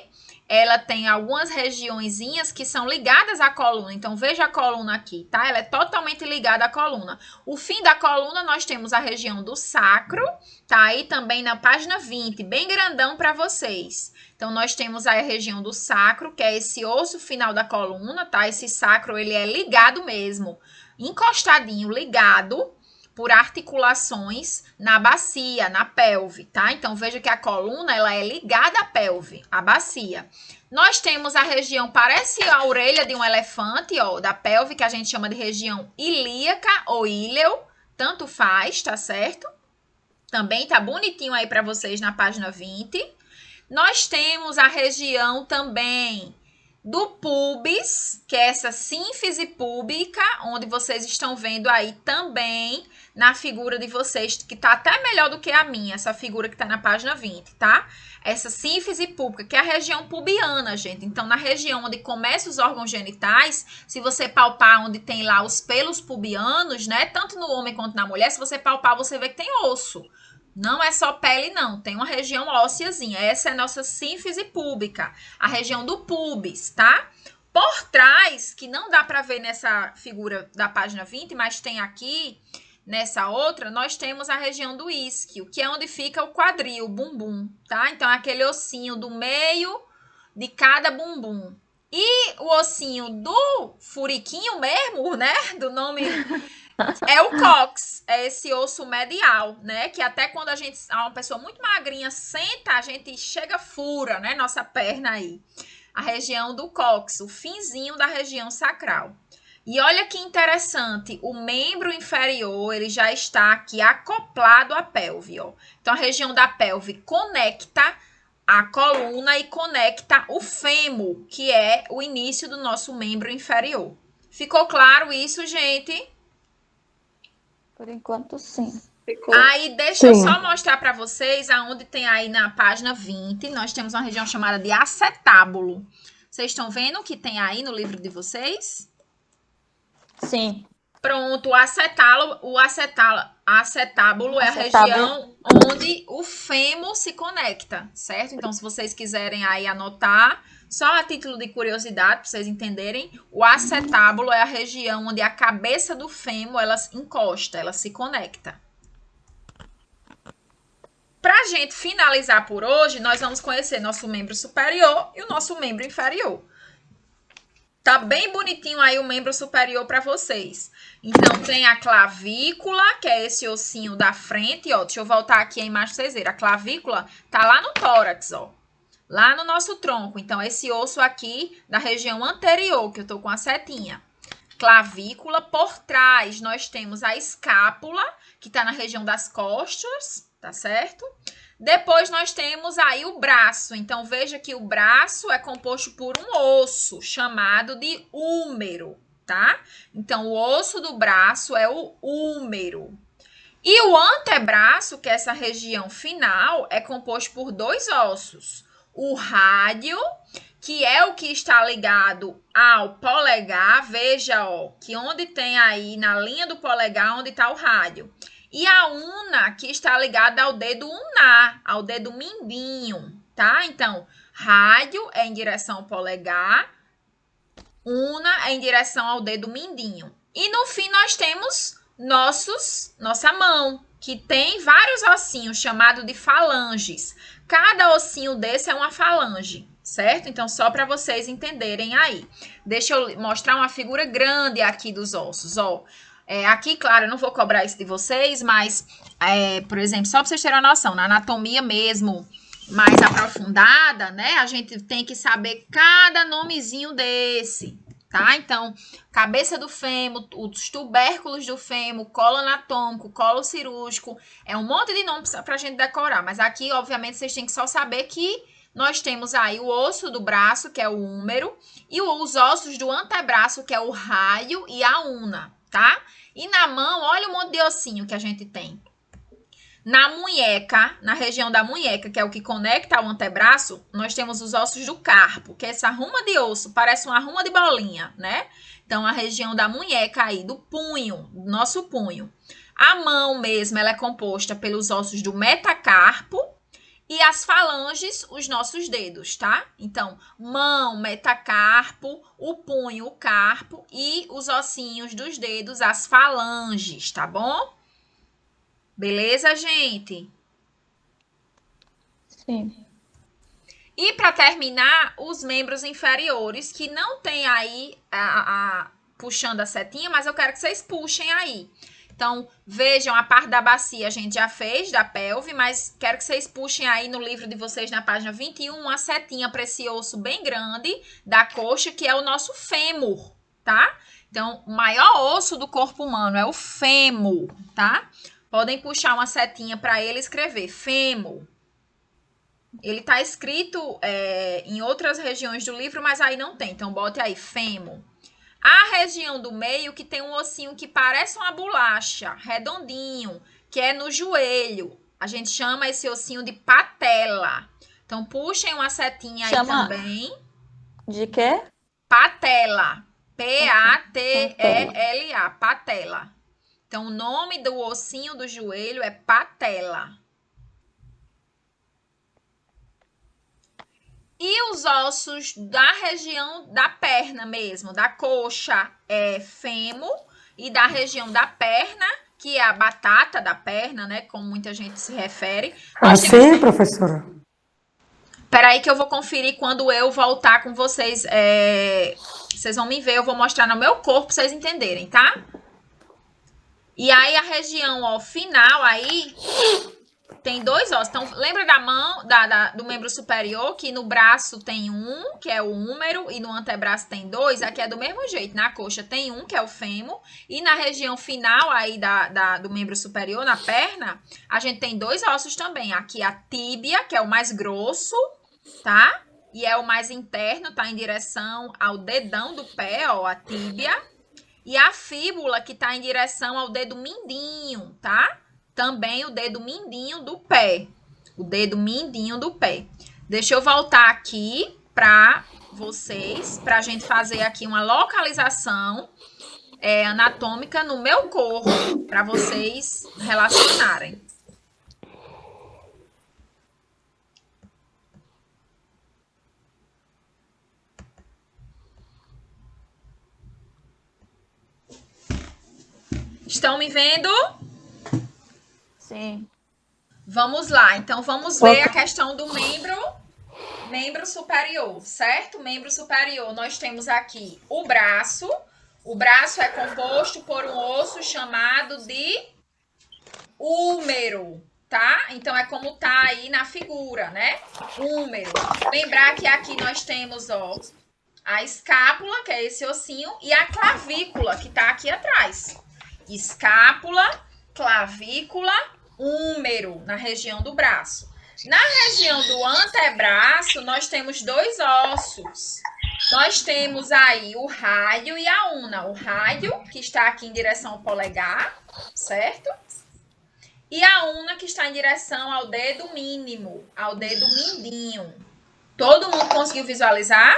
ela tem algumas regiõezinhas que são ligadas à coluna. Então, veja a coluna aqui, tá? Ela é totalmente ligada à coluna. O fim da coluna, nós temos a região do sacro, tá? Aí também na página 20, bem grandão para vocês. Então, nós temos aí a região do sacro, que é esse osso final da coluna, tá? Esse sacro, ele é ligado mesmo, encostadinho, ligado. por articulações na bacia, na pelve, tá? Então, veja que a coluna, ela é ligada à pelve, à bacia. Nós temos a região, parece a orelha de um elefante, ó, da pelve, que a gente chama de região ilíaca ou íleo, tanto faz, tá certo? Também tá bonitinho aí para vocês na página 20. Nós temos a região também do pubis, que é essa sínfise púbica, onde vocês estão vendo aí também na figura de vocês, que tá até melhor do que a minha, essa figura que tá na página 20, tá? Essa sínfise púbica, que é a região pubiana, gente. Então, na região onde começam os órgãos genitais, se você palpar onde tem lá os pelos pubianos, né? Tanto no homem quanto na mulher, se você palpar, você vê que tem osso. Não é só pele, não. Tem uma região ósseazinha. Essa é a nossa sínfise púbica. A região do pubis, tá? Por trás, que não dá para ver nessa figura da página 20, mas tem aqui, nessa outra, nós temos a região do isquio, que é onde fica o quadril, o bumbum, tá? Então, é aquele ossinho do meio de cada bumbum. E o ossinho do furiquinho mesmo, né? Do nome... É o cóccix, é esse osso medial, né? Que até quando uma pessoa muito magrinha senta, a gente chega fura, né? Nossa perna aí. A região do cóccix, o finzinho da região sacral. E olha que interessante, o membro inferior, ele já está aqui acoplado à pelve, ó. Então, a região da pelve conecta a coluna e conecta o fêmur, que é o início do nosso membro inferior. Ficou claro isso, gente? Por enquanto, sim. Aí, deixa eu só mostrar para vocês aonde tem aí na página 20. Nós temos uma região chamada de acetábulo. Vocês estão vendo o que tem aí no livro de vocês? Sim. Pronto, o acetábulo é a região onde o fêmur se conecta, certo? Então, se vocês quiserem aí anotar, só a título de curiosidade, para vocês entenderem, o acetábulo é a região onde a cabeça do fêmur, ela encosta, ela se conecta. Pra gente finalizar por hoje, nós vamos conhecer nosso membro superior e o nosso membro inferior. Tá bem bonitinho aí o membro superior para vocês. Então, tem a clavícula, que é esse ossinho da frente, ó. Deixa eu voltar aqui a imagem pra vocês verem. A clavícula tá lá no tórax, ó. Lá no nosso tronco. Então, esse osso aqui da região anterior, que eu tô com a setinha. Clavícula. Por trás, nós temos a escápula, que tá na região das costas, tá certo? Depois, nós temos aí o braço. Então, veja que o braço é composto por um osso, chamado de húmero, tá? Então, o osso do braço é o húmero. E o antebraço, que é essa região final, é composto por dois ossos. O rádio, que é o que está ligado ao polegar. Veja, ó, que onde tem aí, na linha do polegar, onde está o rádio. E a una, que está ligada ao dedo ulnar, ao dedo mindinho, tá? Então, rádio é em direção ao polegar, una é em direção ao dedo mindinho. E no fim nós temos nossa mão, que tem vários ossinhos, chamados de falanges. Cada ossinho desse é uma falange, certo? Então, só para vocês entenderem aí. Deixa eu mostrar uma figura grande aqui dos ossos, ó. Aqui, claro, eu não vou cobrar isso de vocês, mas, por exemplo, só para vocês terem uma noção, na anatomia mesmo mais aprofundada, né? A gente tem que saber cada nomezinho desse, tá? Então, cabeça do fêmur, os tubérculos do fêmur, colo anatômico, colo cirúrgico, é um monte de nomes para a gente decorar, mas aqui, obviamente, vocês têm que só saber que nós temos aí o osso do braço, que é o húmero, e os ossos do antebraço, que é o raio e a una, tá? E na mão, olha o monte de ossinho que a gente tem. Na munheca, na região da munheca, que é o que conecta ao antebraço, nós temos os ossos do carpo, que é essa arruma de osso, parece uma arruma de bolinha, né? Então, a região da munheca aí, do punho, do nosso punho. A mão mesmo, ela é composta pelos ossos do metacarpo e as falanges, os nossos dedos, tá? Então, mão, metacarpo, o punho, o carpo e os ossinhos dos dedos, as falanges, tá bom? Beleza, gente? Sim. E para terminar, os membros inferiores, que não tem aí puxando a setinha, mas eu quero que vocês puxem aí. Então, vejam, a parte da bacia a gente já fez, da pelve, mas quero que vocês puxem aí no livro de vocês, na página 21, uma setinha para esse osso bem grande da coxa, que é o nosso fêmur, tá? Então, o maior osso do corpo humano é o fêmur, tá? Podem puxar uma setinha para ele escrever fêmur. Ele está escrito em outras regiões do livro, mas aí não tem. Então, bote aí, fêmur. A região do meio que tem um ossinho que parece uma bolacha, redondinho, que é no joelho. A gente chama esse ossinho de patela. Então, puxem uma setinha aí também. De quê? Patela. P-A-T-E-L-A. Patela. Então, o nome do ossinho do joelho é patela. E os ossos da região da perna mesmo, da coxa, é fêmur, e da região da perna, que é a batata da perna, né? Como muita gente se refere. Assim, professora? Peraí que eu vou conferir quando eu voltar com vocês. Vocês vão me ver, eu vou mostrar no meu corpo pra vocês entenderem, tá? E aí a região, ó, final aí... Tem dois ossos. Então, lembra da mão, do membro superior, que no braço tem um, que é o húmero, e no antebraço tem dois? Aqui é do mesmo jeito. Na coxa tem um, que é o fêmur, e na região final aí do membro superior, na perna, a gente tem dois ossos também. Aqui a tíbia, que é o mais grosso, tá? E é o mais interno, tá em direção ao dedão do pé, ó, a tíbia. E a fíbula, que tá em direção ao dedo mindinho, tá? Também o dedo mindinho do pé. O dedo mindinho do pé. Deixa eu voltar aqui para vocês, para a gente fazer aqui uma localização anatômica no meu corpo, para vocês relacionarem. Estão me vendo? Sim. Vamos lá, então vamos ver a questão do membro superior, certo? Membro superior, nós temos aqui o braço. O braço é composto por um osso chamado de húmero, tá? Então é como tá aí na figura, né? Húmero. Lembrar que aqui nós temos, ó, a escápula, que é esse ossinho, e a clavícula, que tá aqui atrás. Escápula, clavícula, húmero, na região do braço. Na região do antebraço, nós temos dois ossos. Nós temos aí o rádio e a una. O rádio, que está aqui em direção ao polegar, certo? E a una, que está em direção ao dedo mínimo, ao dedo mindinho. Todo mundo conseguiu visualizar?